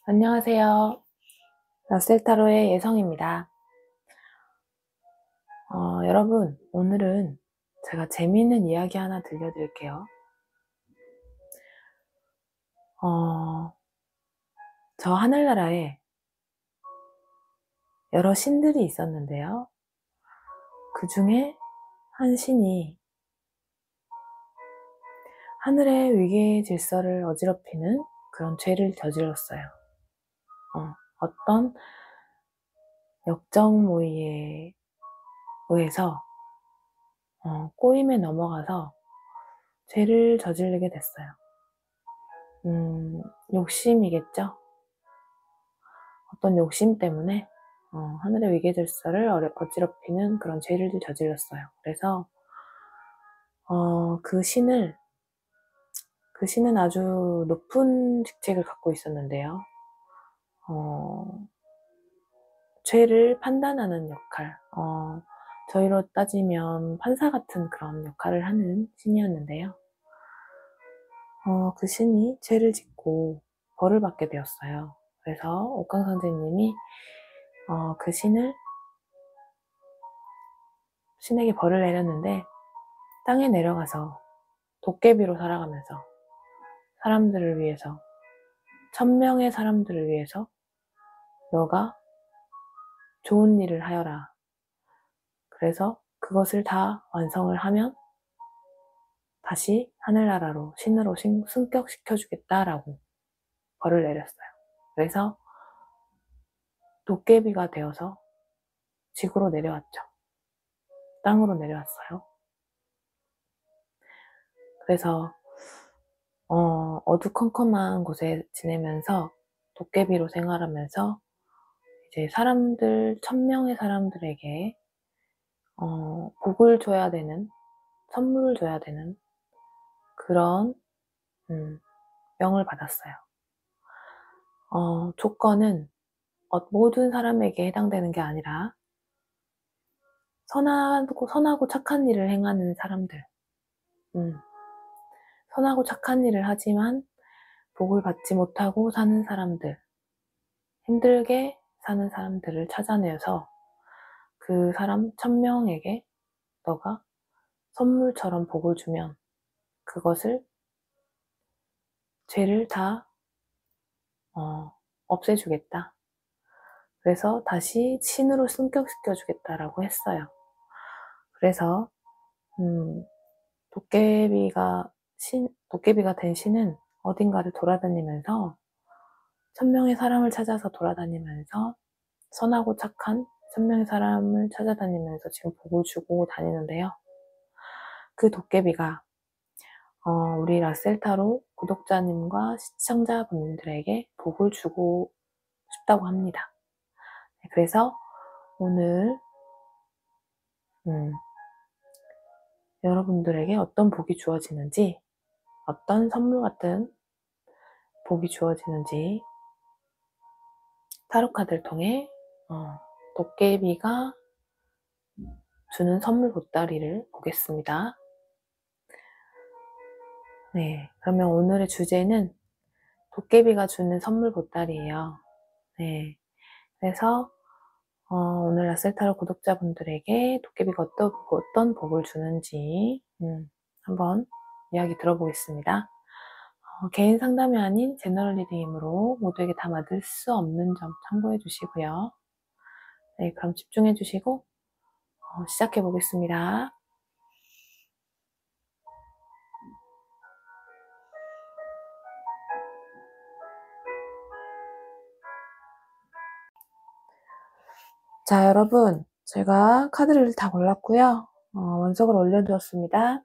안녕하세요. 라셀타로의 예성입니다. 여러분, 오늘은 제가 재미있는 이야기 하나 들려드릴게요. 저 하늘나라에 여러 신들이 있었는데요. 그 중에 한 신이 하늘의 위계 질서를 어지럽히는 그런 죄를 저질렀어요. 어떤 역정모의에 의해서 꼬임에 넘어가서 죄를 저지르게 됐어요. 욕심이겠죠? 어떤 욕심 때문에 하늘의 위계 질서를 어지럽히는 그런 죄를 저질렀어요. 그래서 그 신은 아주 높은 직책을 갖고 있었는데요. 죄를 판단하는 역할, 저희로 따지면 판사 같은 그런 역할을 하는 신이었는데요. 그 신이 죄를 짓고 벌을 받게 되었어요. 그래서 옥강 선생님이 그 신에게 벌을 내렸는데, 땅에 내려가서 도깨비로 살아가면서 사람들을 위해서, 1000명의 사람들을 위해서 너가 좋은 일을 하여라. 그래서 그것을 다 완성을 하면 다시 하늘나라로 신으로 승격시켜주겠다라고 벌을 내렸어요. 그래서 도깨비가 되어서 지구로 내려왔죠. 땅으로 내려왔어요. 그래서 어두컴컴한 곳에 지내면서 도깨비로 생활하면서 이제 사람들, 1000명의 사람들에게 복을 줘야 되는, 선물을 줘야 되는 그런 명을 받았어요. 조건은 모든 사람에게 해당되는 게 아니라 선하고 착한 일을 행하는 사람들, 선하고 착한 일을 하지만 복을 받지 못하고 사는 사람들, 힘들게 사는 사람들을 찾아내서 그 사람 1000명에게 너가 선물처럼 복을 주면 그것을, 죄를 다 없애주겠다. 그래서 다시 신으로 승격시켜주겠다라고 했어요. 그래서 도깨비가 된 신은 어딘가를 돌아다니면서 1000명의 사람을 찾아서 돌아다니면서 선하고 착한 1000명의 사람을 찾아다니면서 지금 복을 주고 다니는데요. 그 도깨비가 우리 라셀타로 구독자님과 시청자분들에게 복을 주고 싶다고 합니다. 그래서 오늘 여러분들에게 어떤 복이 주어지는지, 어떤 선물 같은 복이 주어지는지 타로카드를 통해 도깨비가 주는 선물 보따리를 보겠습니다. 네, 그러면 오늘의 주제는 도깨비가 주는 선물 보따리예요. 네, 그래서 오늘 라셀타로 구독자분들에게 도깨비가 어떤 복을 주는지 한번 이야기 들어보겠습니다. 개인 상담이 아닌 제너럴 리딩이므로 모두에게 다 맞을 수 없는 점 참고해 주시고요. 네, 그럼 집중해 주시고 시작해 보겠습니다. 자, 여러분, 제가 카드를 다 골랐고요. 원석을 올려두었습니다.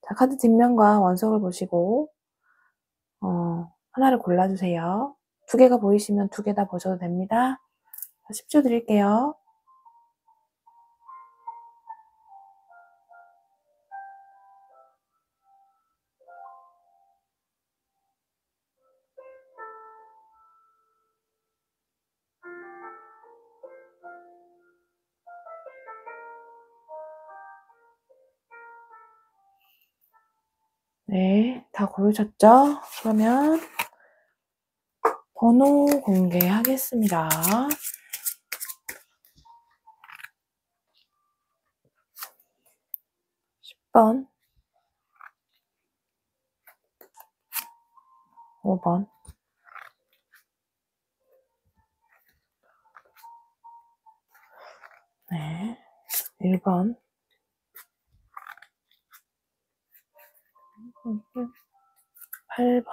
자, 카드 뒷면과 원석을 보시고 하나를 골라주세요. 2개가 보이시면 2개 다 보셔도 됩니다. 10초 드릴게요. 네, 다 고르셨죠? 그러면 번호 공개하겠습니다. 10번, 5번, 네, 1번, 8번.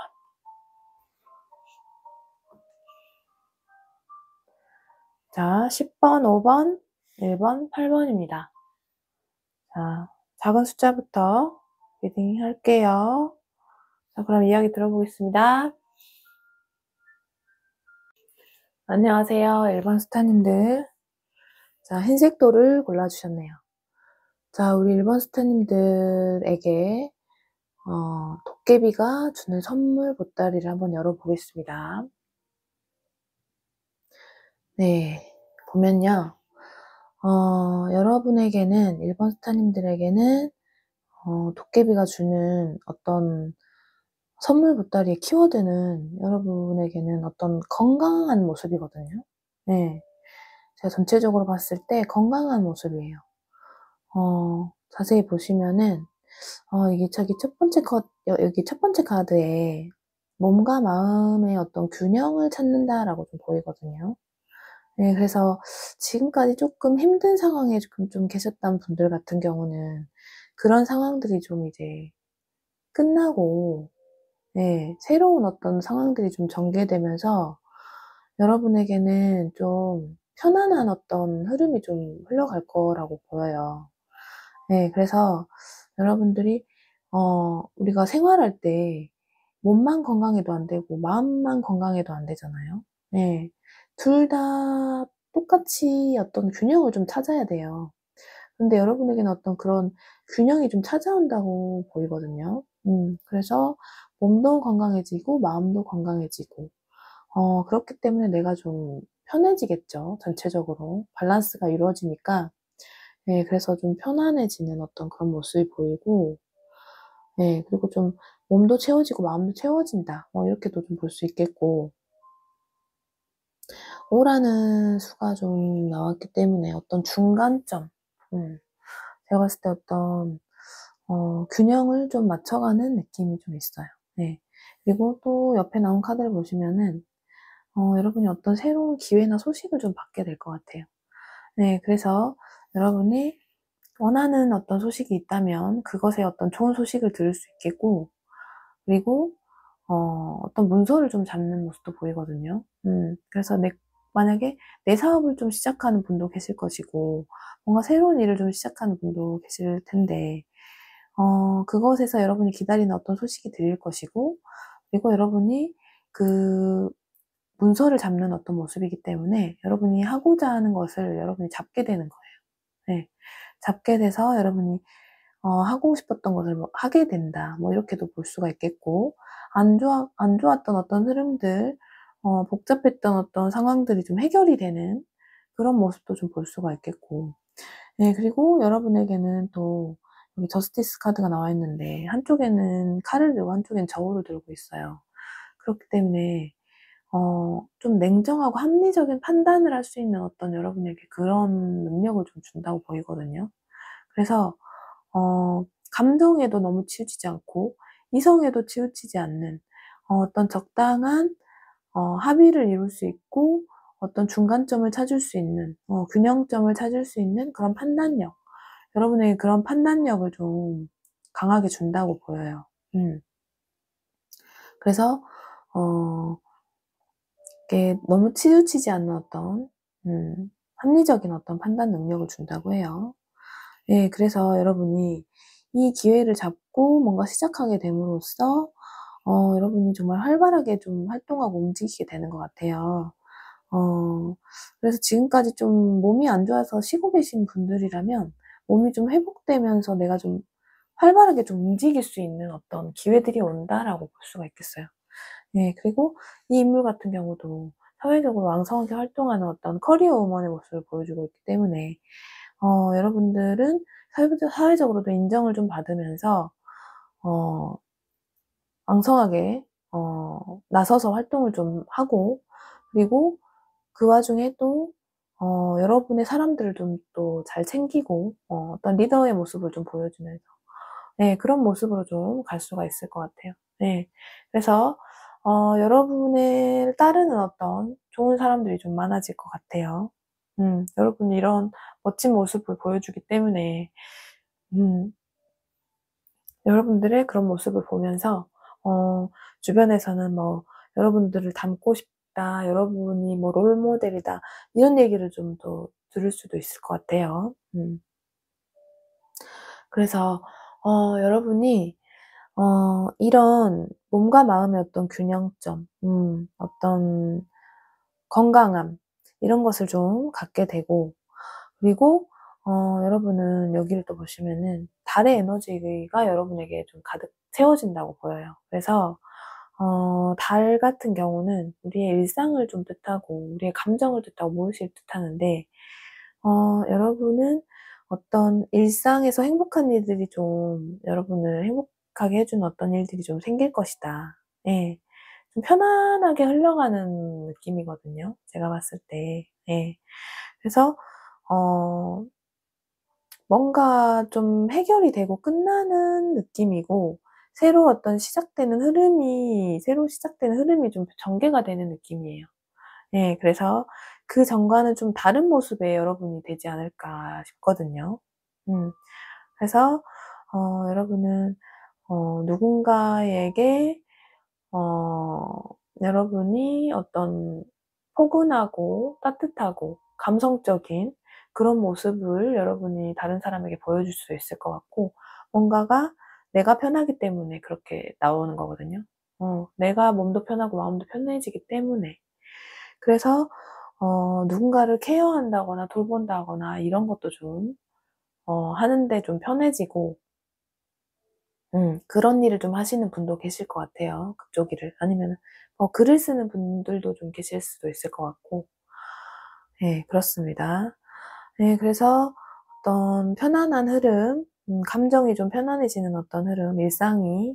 자, 10번, 5번, 1번, 8번입니다. 자, 작은 숫자부터 리딩 할게요. 자, 그럼 이야기 들어보겠습니다. 안녕하세요. 1번 스타님들. 자, 흰색 돌을 골라주셨네요. 자, 우리 1번 스타님들에게 도깨비가 주는 선물 보따리를 한번 열어보겠습니다. 네, 보면요. 여러분에게는, 1번 스타님들에게는 도깨비가 주는 어떤 선물 보따리의 키워드는 여러분에게는 어떤 건강한 모습이거든요. 네, 제가 전체적으로 봤을 때 건강한 모습이에요. 자세히 보시면은 이게 저기 여기 첫 번째 카드에 몸과 마음의 어떤 균형을 찾는다라고 좀 보이거든요. 네, 그래서 지금까지 조금 힘든 상황에 좀 계셨던 분들 같은 경우는 그런 상황들이 좀 이제 끝나고, 네, 새로운 어떤 상황들이 좀 전개되면서 여러분에게는 좀 편안한 어떤 흐름이 좀 흘러갈 거라고 보여요. 네, 그래서 여러분들이 우리가 생활할 때 몸만 건강해도 안 되고 마음만 건강해도 안 되잖아요. 네, 둘 다 똑같이 어떤 균형을 좀 찾아야 돼요. 근데 여러분에게는 어떤 그런 균형이 좀 찾아온다고 보이거든요. 그래서 몸도 건강해지고 마음도 건강해지고 그렇기 때문에 내가 좀 편해지겠죠. 전체적으로 밸런스가 이루어지니까. 네, 그래서 좀 편안해지는 어떤 그런 모습이 보이고, 네, 그리고 좀 몸도 채워지고 마음도 채워진다. 이렇게도 좀 볼 수 있겠고, 5라는 수가 좀 나왔기 때문에 어떤 중간점, 제가 봤을 때 어떤, 균형을 좀 맞춰가는 느낌이 좀 있어요. 네. 그리고 또 옆에 나온 카드를 보시면은, 여러분이 어떤 새로운 기회나 소식을 좀 받게 될 것 같아요. 네, 그래서 여러분이 원하는 어떤 소식이 있다면 그것의 어떤 좋은 소식을 들을 수 있겠고, 그리고 어떤 문서를 좀 잡는 모습도 보이거든요. 그래서 만약에 내 사업을 좀 시작하는 분도 계실 것이고, 뭔가 새로운 일을 좀 시작하는 분도 계실 텐데, 그것에서 여러분이 기다리는 어떤 소식이 들릴 것이고, 그리고 여러분이 그 문서를 잡는 어떤 모습이기 때문에 여러분이 하고자 하는 것을 여러분이 잡게 되는 거예요. 네. 잡게 돼서 여러분이 하고 싶었던 것을 뭐 하게 된다. 뭐 이렇게도 볼 수가 있겠고, 안 좋았던 어떤 흐름들, 복잡했던 어떤 상황들이 좀 해결이 되는 그런 모습도 좀 볼 수가 있겠고. 네, 그리고 여러분에게는 또 여기 저스티스 카드가 나와 있는데 한쪽에는 칼을 들고 한쪽엔 저울을 들고 있어요. 그렇기 때문에 좀 냉정하고 합리적인 판단을 할 수 있는 어떤 여러분에게 그런 능력을 좀 준다고 보이거든요. 그래서 감정에도 너무 치우치지 않고 이성에도 치우치지 않는 어떤 적당한 합의를 이룰 수 있고 어떤 중간점을 찾을 수 있는 균형점을 찾을 수 있는 그런 판단력, 여러분에게 그런 판단력을 좀 강하게 준다고 보여요. 그래서 이게 너무 치우치지 않는 어떤 합리적인 어떤 판단 능력을 준다고 해요. 예, 그래서 여러분이 이 기회를 잡고 뭔가 시작하게 됨으로써 여러분이 정말 활발하게 좀 활동하고 움직이게 되는 것 같아요. 그래서 지금까지 좀 몸이 안 좋아서 쉬고 계신 분들이라면 몸이 좀 회복되면서 내가 좀 활발하게 좀 움직일 수 있는 어떤 기회들이 온다라고 볼 수가 있겠어요. 예, 그리고 이 인물 같은 경우도 사회적으로 왕성하게 활동하는 어떤 커리어 우먼의 모습을 보여주고 있기 때문에 여러분들은 사회적으로도 인정을 좀 받으면서 왕성하게 나서서 활동을 좀 하고, 그리고 그 와중에 또 여러분의 사람들을 좀 또 잘 챙기고 어떤 리더의 모습을 좀 보여주면서 네, 그런 모습으로 좀 갈 수가 있을 것 같아요. 네. 그래서 여러분을 따르는 어떤 좋은 사람들이 좀 많아질 것 같아요. 여러분이 이런 멋진 모습을 보여주기 때문에 음 여러분들의 그런 모습을 보면서 주변에서는 뭐 "여러분들을 닮고 싶다. 여러분이 뭐 롤모델이다." 이런 얘기를 좀 더 들을 수도 있을 것 같아요. 그래서 여러분이 이런 몸과 마음의 어떤 균형점, 어떤 건강함 이런 것을 좀 갖게 되고, 그리고 여러분은 여기를 또 보시면은 달의 에너지가 여러분에게 좀 가득 채워진다고 보여요. 그래서 달 같은 경우는 우리의 일상을 좀 뜻하고 우리의 감정을 뜻하고 무엇을 뜻하는데, 여러분은 어떤 일상에서 행복한 일들이 좀 여러분을 행복하게 해 주는 어떤 일들이 좀 생길 것이다. 예. 좀 편안하게 흘러가는 느낌이거든요, 제가 봤을 때. 예. 그래서 어 뭔가 좀 해결이 되고 끝나는 느낌이고, 새로 시작되는 흐름이 좀 전개가 되는 느낌이에요. 예. 그래서 그전과는 좀 다른 모습의 여러분이 되지 않을까 싶거든요. 음. 그래서 여러분은 누군가에게 어 여러분이 어떤 포근하고 따뜻하고 감성적인 그런 모습을 여러분이 다른 사람에게 보여줄 수 있을 것 같고, 뭔가가 내가 편하기 때문에 그렇게 나오는 거거든요. 내가 몸도 편하고 마음도 편해지기 때문에. 그래서 누군가를 케어한다거나 돌본다거나 이런 것도 좀 하는데 좀 편해지고, 그런 일을 좀 하시는 분도 계실 것 같아요, 그쪽 일을. 아니면은 글을 쓰는 분들도 좀 계실 수도 있을 것 같고. 예, 그렇습니다. 네, 그래서 어떤 편안한 흐름, 감정이 좀 편안해지는 어떤 흐름, 일상이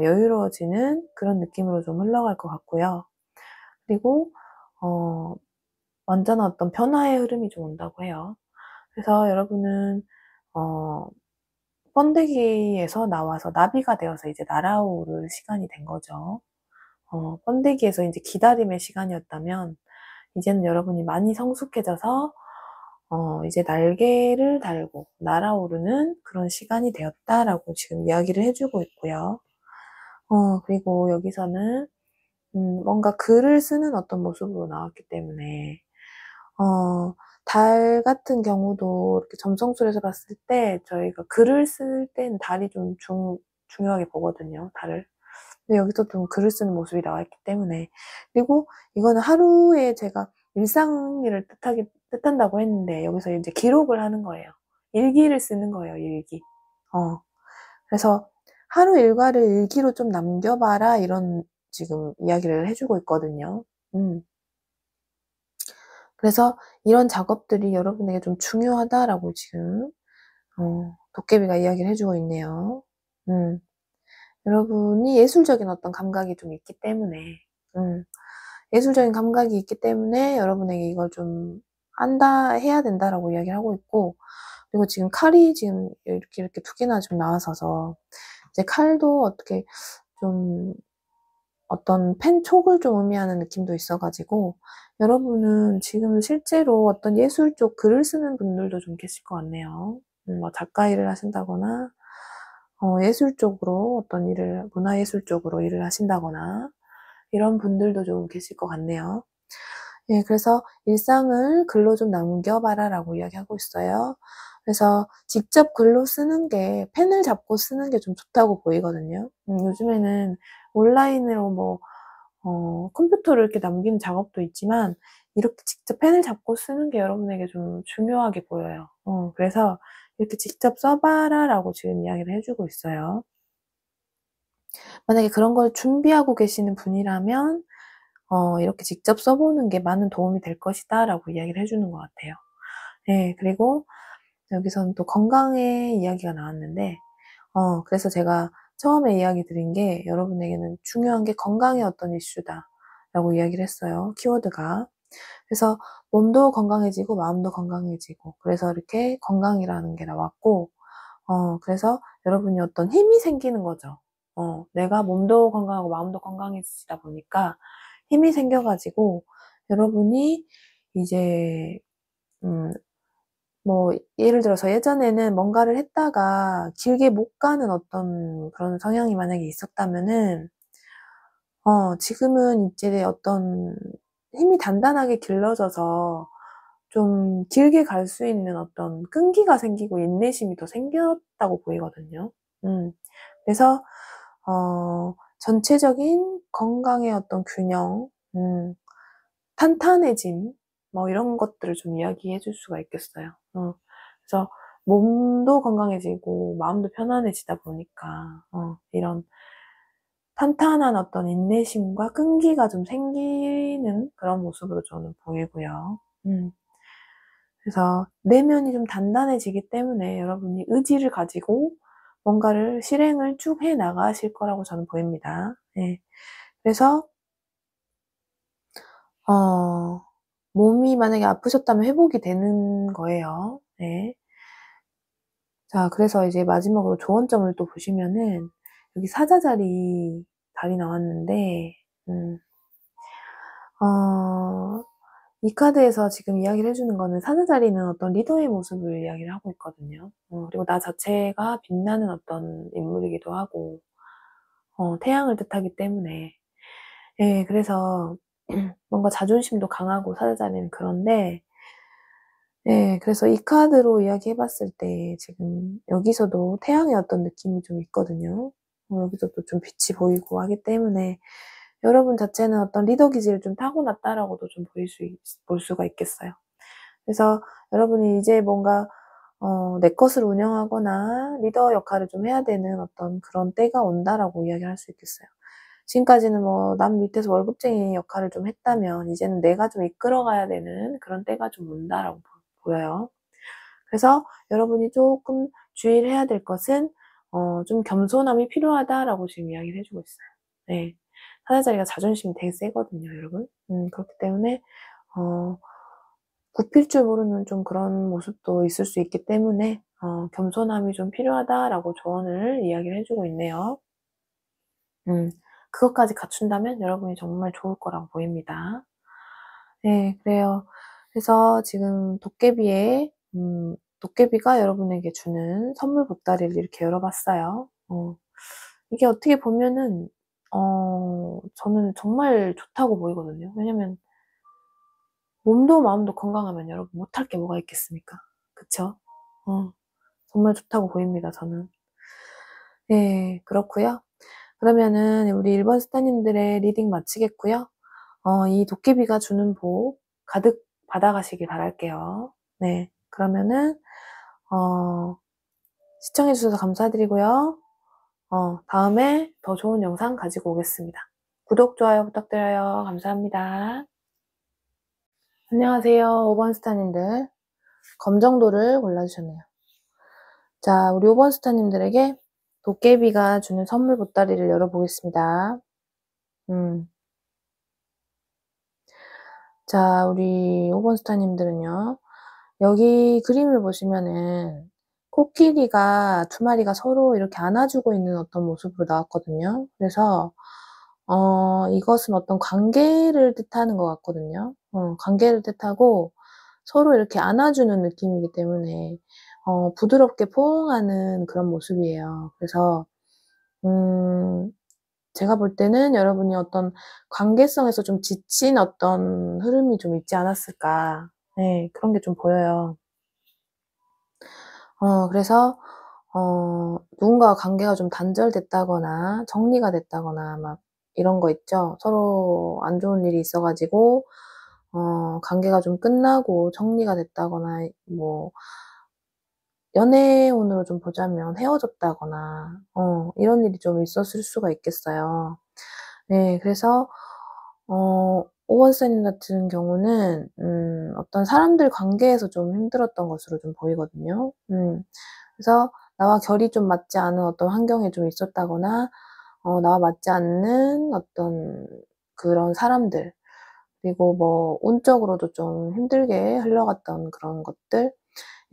여유로워지는 그런 느낌으로 좀 흘러갈 것 같고요. 그리고 어 완전한 어떤 변화의 흐름이 좀 온다고 해요. 그래서 여러분은 어 번데기에서 나와서 나비가 되어서 이제 날아오를 시간이 된 거죠. 번데기에서 인제 기다림의 시간이었다면, 이제는 여러분이 많이 성숙해져서 이제 날개를 달고 날아오르는 그런 시간이 되었다라고 지금 이야기를 해 주고 있고요. 그리고 여기서는 뭔가 글을 쓰는 어떤 모습으로 나왔기 때문에 어 달 같은 경우도 이렇게 점성술에서 봤을 때 저희가 글을 쓸 땐 달이 좀 중요하게 보거든요, 달을. 근데 여기서 좀 글을 쓰는 모습이 나와 있기 때문에. 그리고 이거는 하루에 제가 일상일을 뜻한다고 했는데 여기서 이제 기록을 하는 거예요. 일기를 쓰는 거예요, 일기. 그래서 "하루 일과를 일기로 좀 남겨 봐라." 이런 지금 이야기를 해 주고 있거든요. 음. 그래서 "이런 작업들이 여러분에게 좀 중요하다."라고 지금 도깨비가 이야기를 해 주고 있네요. 음. 여러분이 예술적인 어떤 감각이 좀 있기 때문에, 음 예술적인 감각이 있기 때문에 여러분에게 이걸 좀 한다 해야 된다라고 이야기를 하고 있고, 그리고 지금 칼이 지금 이렇게 두 개나 좀 나와서서 이제 칼도 어떻게 좀 어떤 펜 촉을 좀 의미하는 느낌도 있어 가지고, 여러분은 지금 실제로 어떤 예술 쪽 글을 쓰는 분들도 좀 계실 것 같네요. 뭐 작가 일을 하신다거나 예술 쪽으로 어떤 일을 문화예술 쪽으로 일을 하신다거나 이런 분들도 좀 계실 것 같네요. 예, 그래서 "일상을 글로 좀 남겨 봐라."라고 이야기하고 있어요. 그래서 직접 글로 쓰는 게, 펜을 잡고 쓰는 게 좀 좋다고 보이거든요. 요즘에는 온라인으로 뭐 컴퓨터로 이렇게 남기는 작업도 있지만 이렇게 직접 펜을 잡고 쓰는 게 여러분에게 좀 중요하게 보여요. 그래서 "이렇게 직접 써 봐라."라고 지금 이야기를 해 주고 있어요. 만약에 그런 걸 준비하고 계시는 분이라면 "이렇게 직접 써 보는 게 많은 도움이 될 것이다."라고 이야기를 해 주는 것 같아요. 예. 그리고 여기서는 또 건강의 이야기가 나왔는데, 그래서 제가 처음에 이야기 드린 게 여러분에게는 중요한 게 건강의 어떤 이슈다 라고 이야기를 했어요. 키워드가. 그래서 몸도 건강해지고 마음도 건강해지고, 그래서 이렇게 건강이라는 게 나왔고, 그래서 여러분이 어떤 힘이 생기는 거죠. 내가 몸도 건강하고 마음도 건강해지다 보니까 힘이 생겨가지고 여러분이 이제 뭐 예를 들어서 예전에는 뭔가를 했다가 길게 못 가는 어떤 그런 성향이 만약에 있었다면은 지금은 이제 어떤 힘이 단단하게 길러져서 좀 길게 갈 수 있는 어떤 끈기가 생기고 인내심이 더 생겼다고 보이거든요. 그래서 전체적인 건강의 어떤 균형, 탄탄해짐, 뭐 이런 것들을 좀 이야기해 줄 수가 있겠어요. 그래서 몸도 건강해지고 마음도 편안해지다 보니까 이런 탄탄한 어떤 인내심과 끈기가 좀 생기는 그런 모습으로 저는 보이고요. 그래서 내면이 좀 단단해지기 때문에 여러분이 의지를 가지고 뭔가를 실행을 쭉 해 나가실 거라고 저는 보입니다. 네. 그래서 몸이 만약에 아프셨다면 회복이 되는 거예요. 네. 자, 그래서 이제 마지막으로 조언점을 또 보시면은 여기 사자자리 달이 나왔는데, 이 카드에서 지금 이야기를 해주는 거는 사자자리는 어떤 리더의 모습을 이야기를 하고 있거든요. 그리고 나 자체가 빛나는 어떤 인물이기도 하고, 태양을 뜻하기 때문에. 예, 그래서 뭔가 자존심도 강하고 사자자리는 그런데, 예, 그래서 이 카드로 이야기해봤을 때 지금 여기서도 태양의 어떤 느낌이 좀 있거든요. 여기서도 좀 빛이 보이고 하기 때문에 여러분 자체는 어떤 리더 기질을 좀 타고났다라고도 좀 볼 수가 있겠어요. 그래서 여러분이 이제 뭔가 내 것을 운영하거나 리더 역할을 좀 해야 되는 어떤 그런 때가 온다라고 이야기를 할 수 있겠어요. 지금까지는 뭐 남 밑에서 월급쟁이 역할을 좀 했다면 이제는 내가 좀 이끌어가야 되는 그런 때가 좀 온다라고 보여요. 그래서 여러분이 조금 주의를 해야 될 것은 좀 겸손함이 필요하다라고 지금 이야기를 해주고 있어요. 네. 사자자리가 자존심이 되게 세거든요, 여러분. 그렇기 때문에 굽힐 줄 모르는 좀 그런 모습도 있을 수 있기 때문에 겸손함이 좀 필요하다라고 조언을 이야기를 해주고 있네요. 그것까지 갖춘다면 여러분이 정말 좋을 거라고 보입니다. 네, 그래요. 그래서 지금 도깨비가 여러분에게 주는 선물 보따리를 이렇게 열어봤어요. 이게 어떻게 보면은, 저는 정말 좋다고 보이거든요. 왜냐면, 몸도 마음도 건강하면 여러분 못할 게 뭐가 있겠습니까? 그쵸? 정말 좋다고 보입니다, 저는. 네, 그렇고요. 그러면은 우리 1번 스타님들의 리딩 마치겠고요. 이 도깨비가 주는 복 가득 받아가시길 바랄게요. 네, 그러면은 시청해주셔서 감사드리고요. 다음에 더 좋은 영상 가지고 오겠습니다. 구독, 좋아요 부탁드려요. 감사합니다. 안녕하세요. 5번 스타님들. 검정도를 골라주셨네요. 자, 우리 5번 스타님들에게 도깨비가 주는 선물 보따리를 열어보겠습니다. 자, 우리 5번 스타님들은요. 여기 그림을 보시면은 코끼리가 두 마리가 서로 이렇게 안아주고 있는 어떤 모습으로 나왔거든요. 그래서 이것은 어떤 관계를 뜻하는 것 같거든요. 관계를 뜻하고 서로 이렇게 안아주는 느낌이기 때문에 부드럽게 포옹하는 그런 모습이에요. 그래서 제가 볼 때는 여러분이 어떤 관계성에서 좀 지친 어떤 흐름이 좀 있지 않았을까. 네, 그런 게 좀 보여요. 그래서 누군가와 관계가 좀 단절됐다거나 정리가 됐다거나 막 이런 거 있죠. 서로 안 좋은 일이 있어가지고 관계가 좀 끝나고 정리가 됐다거나 뭐 연애운으로 좀 보자면 헤어졌다거나 이런 일이 좀 있었을 수가 있겠어요. 네, 그래서 5번 스타님 같은 경우는 어떤 사람들 관계에서 좀 힘들었던 것으로 좀 보이거든요. 그래서 나와 결이 좀 맞지 않은 어떤 환경에 좀 있었다거나, 나와 맞지 않는 어떤 그런 사람들, 그리고 뭐 운적으로도 좀 힘들게 흘러갔던 그런 것들,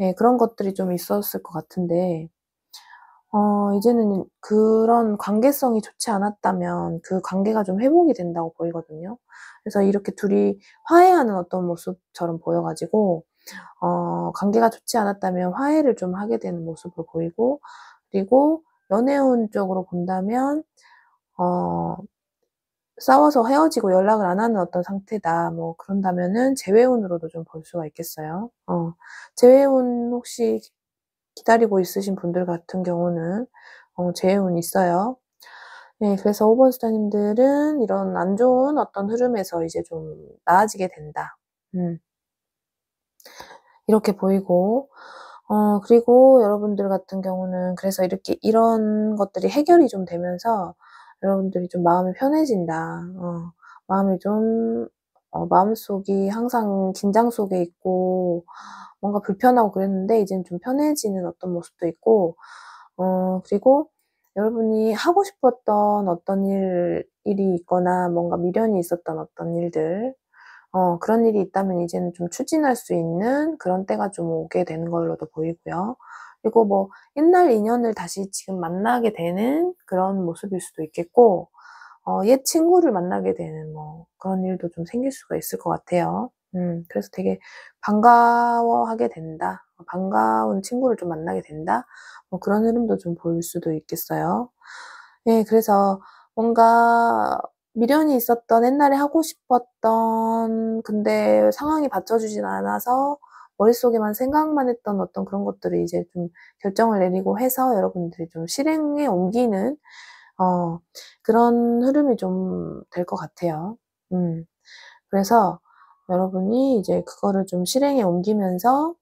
예, 그런 것들이 좀 있었을 것 같은데, 이제는 그런 관계성이 좋지 않았다면 그 관계가 좀 회복이 된다고 보이거든요. 그래서 이렇게 둘이 화해하는 어떤 모습처럼 보여가지고, 관계가 좋지 않았다면 화해를 좀 하게 되는 모습으로 보이고, 그리고 연애운 쪽으로 본다면, 어, 싸워서 헤어지고 연락을 안 하는 어떤 상태다. 뭐, 그런다면은 재회운으로도 좀 볼 수가 있겠어요. 재회운 혹시 기다리고 있으신 분들 같은 경우는, 재회운 있어요. 네, 그래서 5번 스타님들은 이런 안 좋은 어떤 흐름에서 이제 좀 나아지게 된다. 이렇게 보이고, 그리고 여러분들 같은 경우는 그래서 이렇게 이런 것들이 해결이 좀 되면서 여러분들이 좀 마음이 편해진다. 마음이 좀, 마음속이 항상 긴장 속에 있고 뭔가 불편하고 그랬는데 이제는 좀 편해지는 어떤 모습도 있고, 그리고 여러분이 하고 싶었던 어떤 일이 있거나 뭔가 미련이 있었던 어떤 일들, 그런 일이 있다면 이제는 좀 추진할 수 있는 그런 때가 좀 오게 되는 걸로도 보이고요. 그리고 뭐 옛날 인연을 다시 지금 만나게 되는 그런 모습일 수도 있겠고, 옛 친구를 만나게 되는 뭐 그런 일도 좀 생길 수가 있을 것 같아요. 그래서 되게 반가워하게 된다. 반가운 친구를 좀 만나게 된다. 뭐 그런 흐름도 좀 보일 수도 있겠어요. 예, 그래서 뭔가 미련이 있었던 옛날에 하고 싶었던 근데 상황이 받쳐주진 않아서 머릿속에만 생각만 했던 어떤 그런 것들을 이제 좀 결정을 내리고 해서 여러분들이 좀 실행에 옮기는 그런 흐름이 좀 될 것 같아요. 그래서 여러분이 이제 그거를 좀 실행에 옮기면서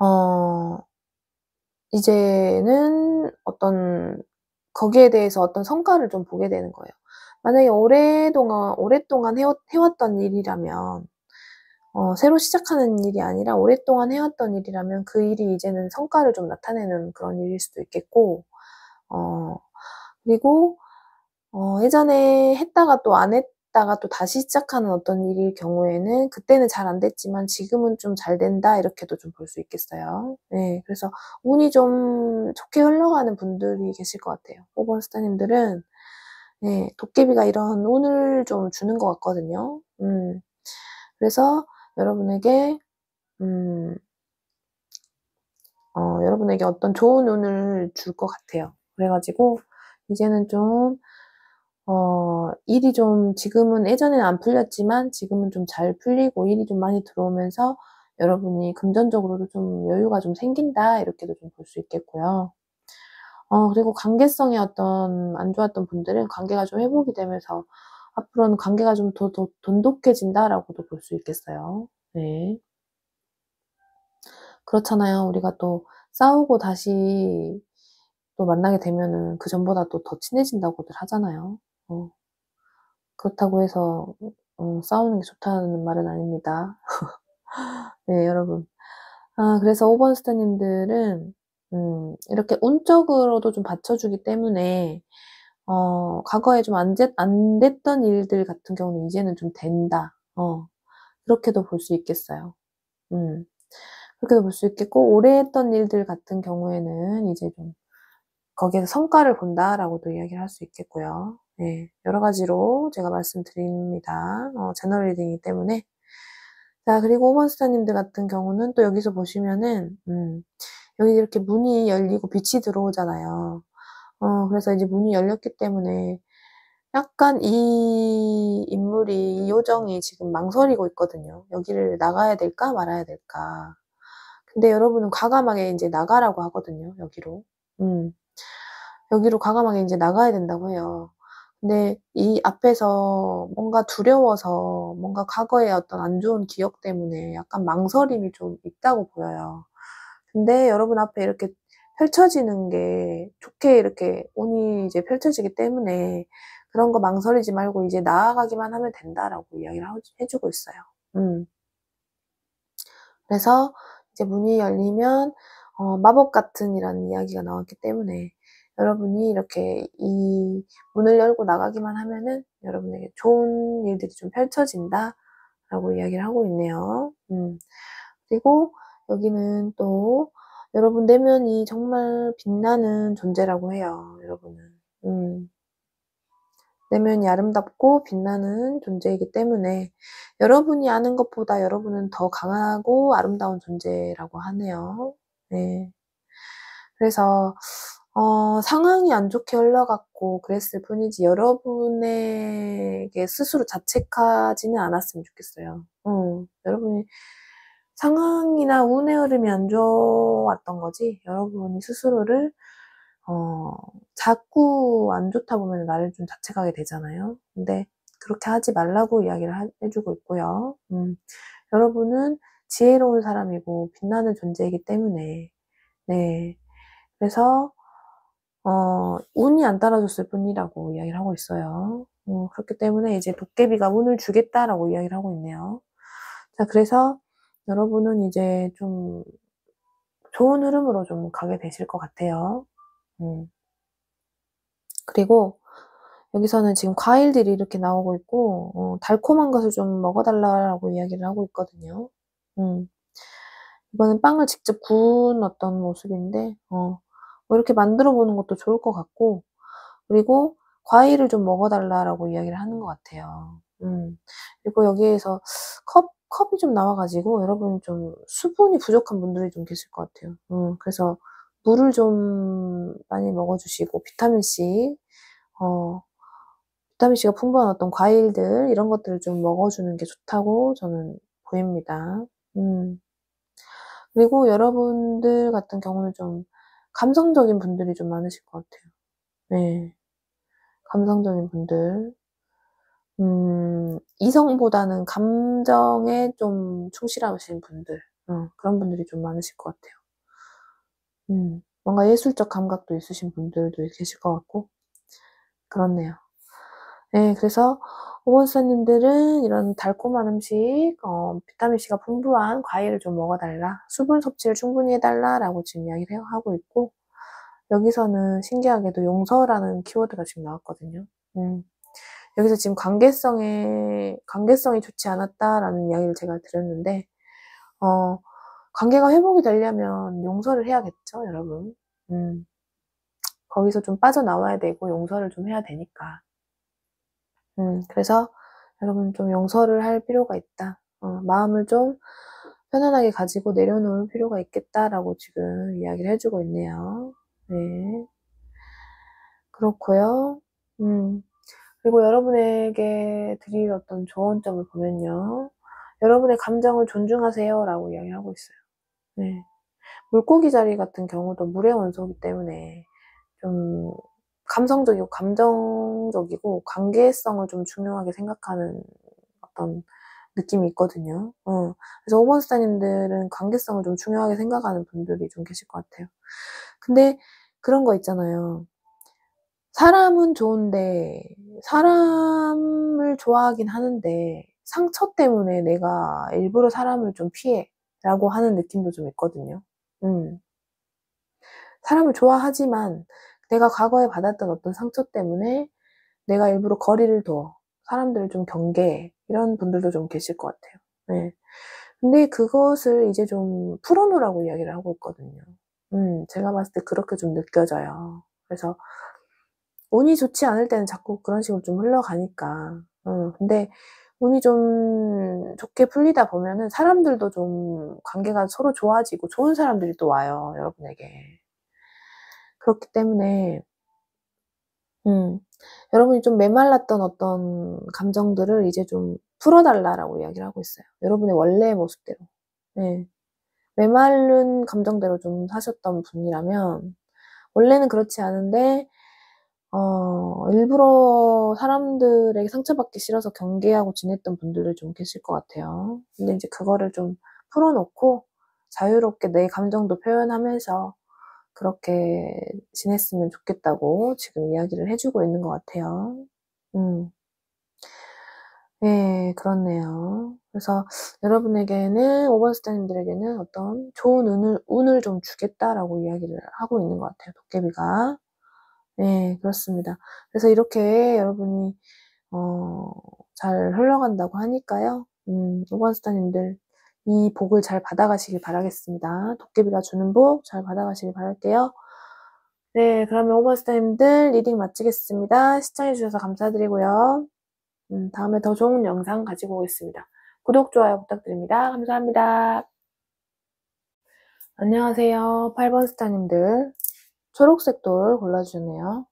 어 이제는 어떤 거기에 대해서 어떤 성과를 좀 보게 되는 거예요. 만약에 오랫동안 해왔던 일이라면, 새로 시작하는 일이 아니라 오랫동안 해왔던 일이라면 그 일이 이제는 성과를 좀 나타내는 그런 일일 수도 있겠고, 어, 그리고 예전에 했다가 또 안 했다가 또 다시 시작하는 어떤 일일 경우에는 그때는 잘 안 됐지만 지금은 좀 잘 된다 이렇게도 좀 볼 수 있겠어요. 네, 그래서 운이 좀 좋게 흘러가는 분들이 계실 것 같아요. 5번 스타님들은 네, 도깨비가 이런 운을 좀 주는 것 같거든요. 그래서 여러분에게 음, 여러분에게 어떤 좋은 운을 줄 것 같아요. 그래가지고 이제는 좀 일이 좀 지금은 예전에는 안 풀렸지만 지금은 좀 잘 풀리고 일이 좀 많이 들어오면서 여러분이 금전적으로도 좀 여유가 좀 생긴다 이렇게도 좀 볼 수 있겠고요. 그리고 관계성이 어떤 안 좋았던 분들은 관계가 좀 회복이 되면서 앞으로는 관계가 좀 더 돈독해진다라고도 볼 수 있겠어요. 네. 그렇잖아요. 우리가 또 싸우고 다시 또 만나게 되면은 그전보다 또 더 친해진다고들 하잖아요. 어. 그렇다고 해서 싸우는 게 좋다는 말은 아닙니다. 네, 여러분. 그래서 5번 스타님들은 이렇게 운적으로도 좀 받쳐주기 때문에 과거에 좀 안 됐던 일들 같은 경우는 이제는 좀 된다. 그렇게도 볼 수 있겠어요. 음. 그렇게도 볼 수 있겠고, 오래 했던 일들 같은 경우에는 이제 좀 거기에서 성과를 본다라고도 이야기를 할 수 있겠고요. 네, 여러 가지로 제가 말씀드립니다. 채널 리딩이기 때문에. 자, 그리고 5번 스타님들 같은 경우는 또 여기서 보시면은, 여기 이렇게 문이 열리고 빛이 들어오잖아요. 그래서 이제 문이 열렸기 때문에 약간 이 인물이, 이 요정이 지금 망설이고 있거든요. 여기를 나가야 될까 말아야 될까. 근데 여러분은 과감하게 이제 나가라고 하거든요, 여기로. 음. 여기로 과감하게 이제 나가야 된다고 해요. 근데 이 앞에서 뭔가 두려워서 뭔가 과거의 어떤 안 좋은 기억 때문에 약간 망설임이 좀 있다고 보여요. 근데 여러분 앞에 이렇게 펼쳐지는 게 좋게 이렇게 운이 이제 펼쳐지기 때문에 그런 거 망설이지 말고 이제 나아가기만 하면 된다라고 이야기를 해주고 있어요. 그래서 이제 문이 열리면 마법 같은 이라는 이야기가 나왔기 때문에 여러분이 이렇게 이 문을 열고 나가기만 하면은 여러분에게 좋은 일들이 좀 펼쳐진다라고 이야기를 하고 있네요. 그리고 여기는 또 여러분 내면이 정말 빛나는 존재라고 해요, 여러분은. 내면이 아름답고 빛나는 존재이기 때문에 여러분이 아는 것보다 여러분은 더 강하고 아름다운 존재라고 하네요. 네. 그래서 상황이 안 좋게 흘러갔고 그랬을 뿐이지 여러분에게 스스로 자책하지는 않았으면 좋겠어요. 여러분이 상황이나 운의 흐름이 안 좋았던 거지 여러분이 스스로를 자꾸 안 좋다 보면 나를 좀 자책하게 되잖아요. 근데 그렇게 하지 말라고 이야기를 해주고 있고요. 여러분은 지혜로운 사람이고 빛나는 존재이기 때문에 네. 그래서 운이 안 따라줬을 뿐이라고 이야기를 하고 있어요. 그렇기 때문에 이제 도깨비가 운을 주겠다라고 이야기를 하고 있네요. 자, 그래서 여러분은 이제 좀 좋은 흐름으로 좀 가게 되실 것 같아요. 그리고 여기서는 지금 과일들이 이렇게 나오고 있고 달콤한 것을 좀 먹어달라고 이야기를 하고 있거든요. 이거는 빵을 직접 구운 어떤 모습인데 뭐 이렇게 만들어 보는 것도 좋을 것 같고 그리고 과일을 좀 먹어달라고 이야기를 하는 것 같아요. 그리고 여기에서 컵이 좀 나와가지고 여러분이 좀 수분이 부족한 분들이 좀 계실 것 같아요. 그래서 물을 좀 많이 먹어주시고 비타민C가 풍부한 어떤 과일들 이런 것들을 좀 먹어주는 게 좋다고 저는 보입니다. 그리고 여러분들 같은 경우는 좀 감성적인 분들이 좀 많으실 것 같아요. 네. 감성적인 분들. 이성보다는 감정에 좀 충실하신 분들. 그런 분들이 좀 많으실 것 같아요. 뭔가 예술적 감각도 있으신 분들도 계실 것 같고. 그렇네요. 네, 그래서 오본스님들은 이런 달콤한 음식, 비타민C가 풍부한 과일을 좀 먹어달라, 수분 섭취를 충분히 해달라라고 지금 이야기를 하고 있고, 여기서는 신기하게도 용서라는 키워드가 지금 나왔거든요. 여기서 지금 관계성이 좋지 않았다라는 이야기를 제가 드렸는데, 관계가 회복이 되려면 용서를 해야겠죠, 여러분. 거기서 좀 빠져나와야 되고 용서를 좀 해야 되니까. 그래서 여러분 좀 용서를 할 필요가 있다. 마음을 좀 편안하게 가지고 내려놓을 필요가 있겠다라고 지금 이야기를 해주고 있네요. 네. 그렇고요. 그리고 여러분에게 드릴 어떤 조언점을 보면요. 여러분의 감정을 존중하세요라고 이야기하고 있어요. 네. 물고기 자리 같은 경우도 물의 원소이기 때문에 좀 감성적이고 감정적이고 관계성을 좀 중요하게 생각하는 어떤 느낌이 있거든요. 그래서 오본스타님들은 관계성을 좀 중요하게 생각하는 분들이 좀 계실 것 같아요. 근데 그런 거 있잖아요. 사람은 좋은데 사람을 좋아하긴 하는데 상처 때문에 내가 일부러 사람을 좀 피해 라고 하는 느낌도 좀 있거든요. 사람을 좋아하지만 내가 과거에 받았던 어떤 상처 때문에 내가 일부러 거리를 둬. 사람들을 좀 경계해. 이런 분들도 좀 계실 것 같아요. 네. 근데 그것을 이제 좀 풀어놓으라고 이야기를 하고 있거든요. 제가 봤을 때 그렇게 좀 느껴져요. 그래서 운이 좋지 않을 때는 자꾸 그런 식으로 좀 흘러가니까. 근데 운이 좀 좋게 풀리다 보면은 사람들도 좀 관계가 서로 좋아지고 좋은 사람들이 또 와요, 여러분에게. 그렇기 때문에 여러분이 좀 메말랐던 어떤 감정들을 이제 좀 풀어달라라고 이야기를 하고 있어요. 여러분의 원래의 모습대로. 네. 메마른 감정대로 좀 사셨던 분이라면 원래는 그렇지 않은데 일부러 사람들에게 상처받기 싫어서 경계하고 지냈던 분들이 좀 계실 것 같아요. 근데 이제 그거를 좀 풀어놓고 자유롭게 내 감정도 표현하면서 그렇게 지냈으면 좋겠다고 지금 이야기를 해주고 있는 것 같아요. 음. 네, 그렇네요. 그래서 여러분에게는 5번 스타님들에게는 어떤 좋은 운을 좀 주겠다라고 이야기를 하고 있는 것 같아요, 도깨비가. 네, 그렇습니다. 그래서 이렇게 여러분이 잘 흘러간다고 하니까요. 5번 스타님들 이 복을 잘 받아가시길 바라겠습니다. 도깨비가 주는 복 잘 받아가시길 바랄게요. 네, 그러면 5번 스타님들 리딩 마치겠습니다. 시청해주셔서 감사드리고요. 다음에 더 좋은 영상 가지고 오겠습니다. 구독, 좋아요 부탁드립니다. 감사합니다. 안녕하세요. 8번 스타님들. 초록색 돌 골라주셨네요.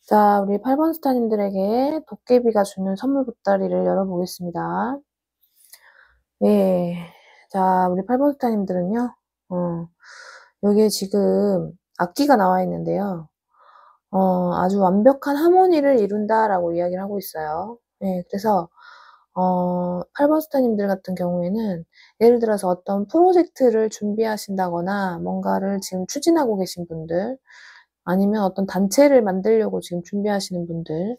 자, 우리 8번 스타님들에게 도깨비가 주는 선물 보따리를 열어보겠습니다. 네. 자, 우리 8번 스타님들은요, 여기에 지금 악기가 나와 있는데요. 아주 완벽한 하모니를 이룬다라고 이야기를 하고 있어요. 네, 그래서 8번 스타님들 같은 경우에는 예를 들어서 어떤 프로젝트를 준비하신다거나 뭔가를 지금 추진하고 계신 분들, 아니면 어떤 단체를 만들려고 지금 준비하시는 분들,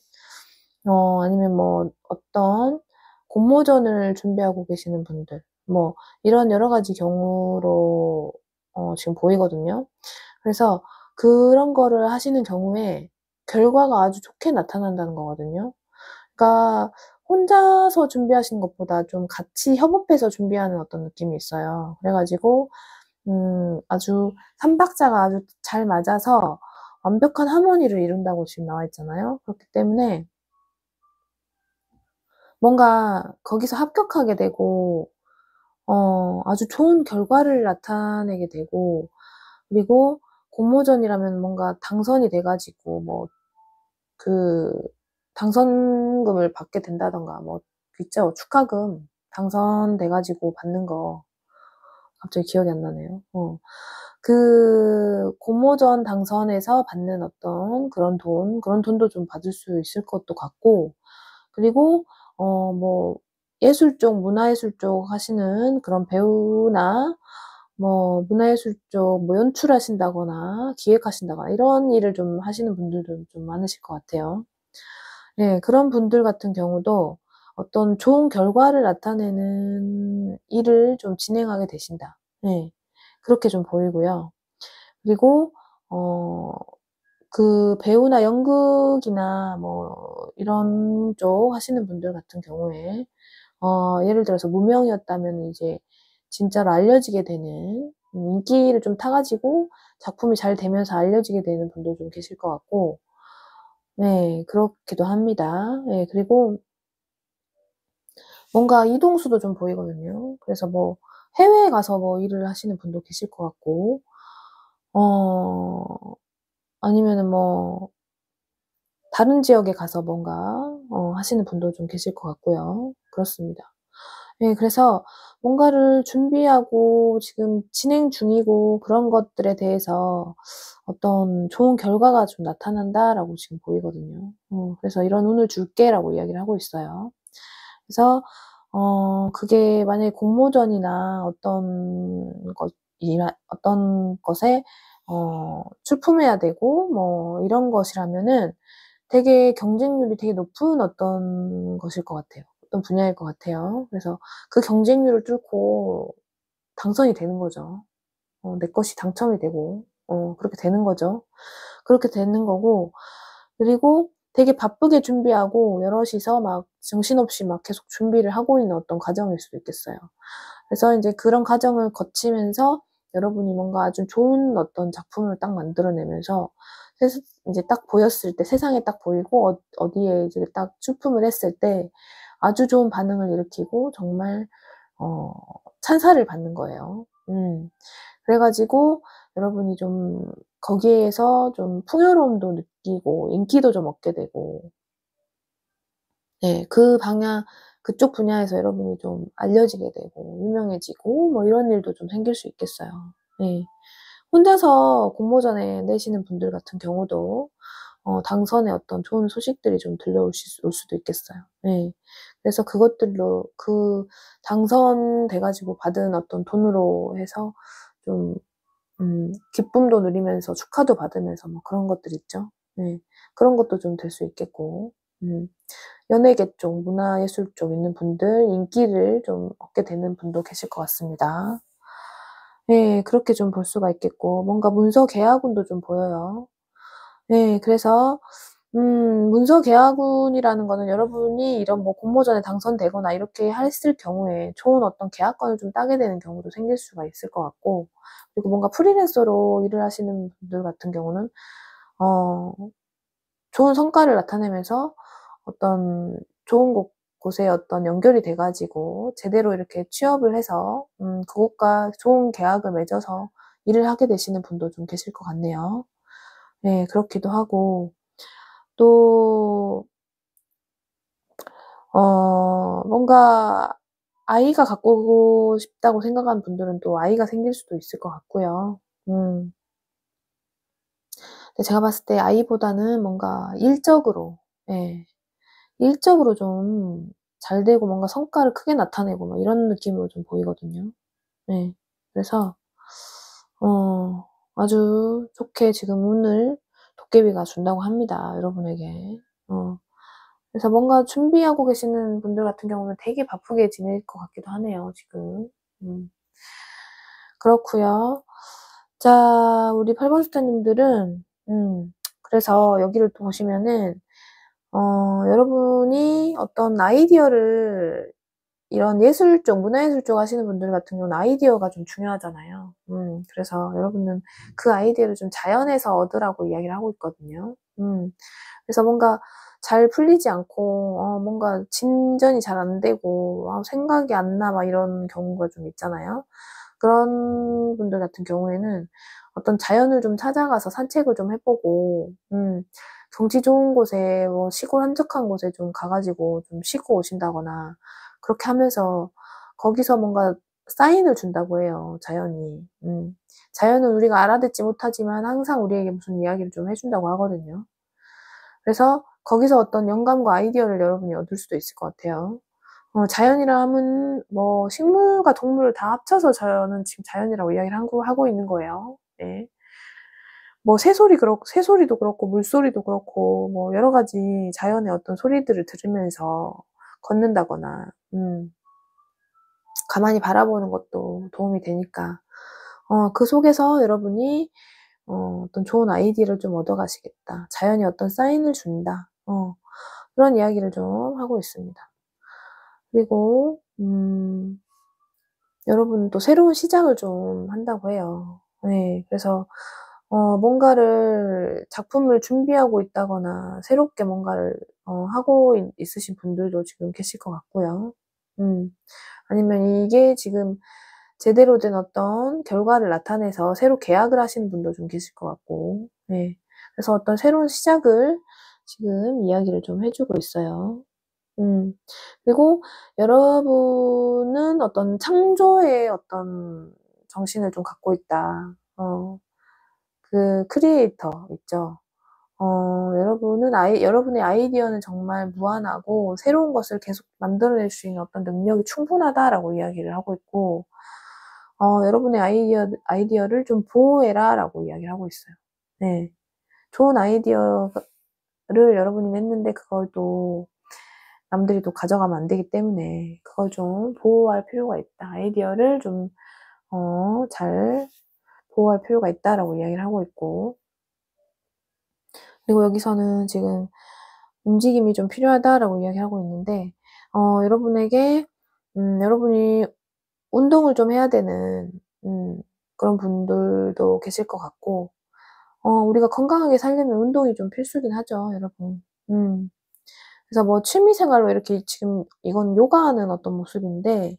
아니면 뭐 어떤 공모전을 준비하고 계시는 분들, 뭐 이런 여러 가지 경우로 지금 보이거든요. 그래서 그런 거를 하시는 경우에 결과가 아주 좋게 나타난다는 거거든요. 그러니까 혼자서 준비하시는 것보다 좀 같이 협업해서 준비하는 어떤 느낌이 있어요. 그래 가지고 아주 3박자가 아주 잘 맞아서 완벽한 하모니를 이룬다고 지금 나와 있잖아요. 그렇기 때문에 뭔가 거기서 합격하게 되고 아주 좋은 결과를 나타내게 되고, 그리고 공모전이라면 뭔가 당선이 돼 가지고 뭐 그 당선금을 받게 된다던가 뭐 있죠. 축하금 당선돼 가지고 받는 거. 갑자기 기억이 안 나네요. 그 공모전 당선해서 받는 어떤 그런 돈도 좀 받을 수 있을 것도 같고, 그리고 뭐 예술 쪽, 문화예술 쪽 하시는 그런 배우나 뭐 문화예술 쪽 뭐 연출하신다거나 기획하신다거나 이런 일을 좀 하시는 분들도 좀 많으실 것 같아요. 네, 그런 분들 같은 경우도 어떤 좋은 결과를 나타내는 일을 좀 진행하게 되신다. 네, 그렇게 좀 보이고요. 그리고 그 배우나 연극이나 뭐 이런 쪽 하시는 분들 같은 경우에 예를 들어서 무명이었다면 이제 진짜로 알려지게 되는, 인기를 좀 타 가지고 작품이 잘 되면서 알려지게 되는 분도 좀 계실 것 같고, 네, 그렇기도 합니다. 네, 그리고 뭔가 이동수도 좀 보이거든요. 그래서 뭐 해외에 가서 뭐 일을 하시는 분도 계실 것 같고, 어 아니면은 뭐 다른 지역에 가서 뭔가 하시는 분도 좀 계실 것 같고요. 그렇습니다. 네, 그래서 뭔가를 준비하고 지금 진행 중이고 그런 것들에 대해서 어떤 좋은 결과가 좀 나타난다라고 지금 보이거든요. 그래서 "이런 운을 줄게."라고 이야기를 하고 있어요. 그래서 그게 만약에 공모전이나 어떤 것에 출품해야 되고 뭐 이런 것이라면은 되게 경쟁률이 되게 높은 어떤 것일 것 같아요. 어떤 분야일 것 같아요. 그래서 그 경쟁률을 뚫고 당선이 되는 거죠. 내 것이 당첨이 되고 그렇게 되는 거죠. 그렇게 되는 거고, 그리고 되게 바쁘게 준비하고 여럿이서 막 정신없이 막 계속 준비를 하고 있는 어떤 과정일 수도 있겠어요. 그래서 인제 그런 과정을 거치면서 여러분이 뭔가 아주 좋은 어떤 작품을 딱 만들어내면서 인제 딱 보였을 때, 세상에 딱 보이고 어디에 이제 딱 출품을 했을 때 아주 좋은 반응을 일으키고 정말 어 찬사를 받는 거예요. 그래 가지고 여러분이 좀 거기에서 좀 풍요로움도 느끼고 인기도 좀 얻게 되고, 네, 그쪽 분야에서 여러분이 좀 알려지게 되고 유명해지고 뭐 이런 일도 좀 생길 수 있겠어요. 네. 혼자서 공모전에 내시는 분들 같은 경우도 당선의 어떤 좋은 소식들이 좀 올 수도 있겠어요. 네. 그래서 그것들로 당선돼 가지고 받은 어떤 돈으로 해서 좀 기쁨도 누리면서 축하도 받으면서 뭐 그런 것들 있죠. 네. 그런 것도 좀 될 수 있겠고. 연예계 쪽, 문화예술 쪽 있는 분들, 인기를 좀 얻게 되는 분도 계실 것 같습니다. 네, 그렇게 좀 볼 수가 있겠고, 뭔가 문서 계약운도 좀 보여요. 네, 그래서 문서 계약운이라는 거는 여러분이 이런 뭐 공모전에 당선되거나 이렇게 했을 경우에 좋은 어떤 계약권을 좀 따게 되는 경우도 생길 수가 있을 것 같고, 그리고 뭔가 프리랜서로 일을 하시는 분들 같은 경우는 어 좋은 성과를 나타내면서 어떤 좋은 곳에 어떤 연결이 돼 가지고 제대로 이렇게 취업을 해서 그곳과 좋은 계약을 맺어서 일을 하게 되시는 분도 좀 계실 것 같네요. 네, 그렇기도 하고, 또 뭔가 아이가 갖고 싶다고 생각하는 분들은 또 아이가 생길 수도 있을 것 같고요. 근데 제가 봤을 때 아이보다는 뭔가 일적으로, 예, 일적으로 좀 잘 되고 뭔가 성과를 크게 나타내고 막 이런 느낌으로 좀 보이거든요. 네. 그래서 아주 좋게 지금 운을 도깨비가 준다고 합니다, 여러분에게. 그래서 뭔가 준비하고 계시는 분들 같은 경우는 되게 바쁘게 지낼 것 같기도 하네요, 지금. 음. 그렇고요. 자, 우리 8번 스타님들은 그래서 여기를 또 보시면은 여러분이 어떤 아이디어를, 이런 예술 쪽, 문화예술 쪽 하시는 분들 같은 경우는 아이디어가 좀 중요하잖아요. 그래서 여러분은 그 아이디어를 좀 자연에서 얻으라고 이야기를 하고 있거든요. 그래서 뭔가 잘 풀리지 않고 뭔가 진전이 잘 안 되고 생각이 안 나 막 이런 경우가 좀 있잖아요. 그런 분들 같은 경우에는 어떤 자연을 좀 찾아가서 산책을 좀 해 보고 경치 좋은 곳에, 뭐 시골 한적한 곳에 좀 가 가지고 좀 쉬고 오신다거나, 그렇게 하면서 거기서 뭔가 사인을 준다고 해요, 자연이. 자연은 우리가 알아듣지 못하지만 항상 우리에게 무슨 이야기를 좀 해 준다고 하거든요. 그래서 거기서 어떤 영감과 아이디어를 여러분이 얻을 수도 있을 것 같아요. 자연이라 함은 뭐 식물과 동물을 다 합쳐서 저는 지금 자연이라고 이야기를 하고 있는 거예요. 네. 뭐 새소리도 그렇고 물소리도 그렇고 뭐 여러 가지 자연의 어떤 소리들을 들으면서 걷는다거나 가만히 바라보는 것도 도움이 되니까 그 속에서 여러분이 어떤 좋은 아이디어를 좀 얻어 가시겠다. 자연이 어떤 사인을 준다. 그런 이야기를 좀 하고 있습니다. 그리고 여러분은 또 새로운 시작을 좀 한다고 해요. 네. 그래서 뭔가를 작품을 준비하고 있다거나 새롭게 뭔가를 하고 있으신 분들도 지금 계실 것 같고요. 음. 아니면 이게 지금 제대로 된 어떤 결과를 나타내서 새로 계약을 하시는 분도 좀 계실 것 같고. 네. 그래서 어떤 새로운 시작을 지금 이야기를 좀 해 주고 있어요. 음. 그리고 여러분은 어떤 창조의 어떤 정신을 좀 갖고 있다. 그 크리에이터 있죠. 여러분의 아이디어는 정말 무한하고 새로운 것을 계속 만들어낼 수 있는 어떤 능력이 충분하다라고 이야기를 하고 있고, 여러분의 아이디어를 좀 보호해라라고 이야기를 하고 있어요. 네. 좋은 아이디어를 여러분이 냈는데 그걸 또 남들이 또 가져가면 안 되기 때문에 그걸 좀 보호할 필요가 있다. 아이디어를 좀 잘 보호할 필요가 있다라고 이야기를 하고 있고, 그리고 여기서는 지금 "움직임이 좀 필요하다."라고 이야기하고 있는데, 여러분에게 여러분이 운동을 좀 해야 되는 그런 분들도 계실 것 같고, 우리가 건강하게 살려면 운동이 좀 필수긴 하죠, 여러분. 그래서 뭐 취미 생활로 이렇게, 지금 이건 요가하는 어떤 모습인데,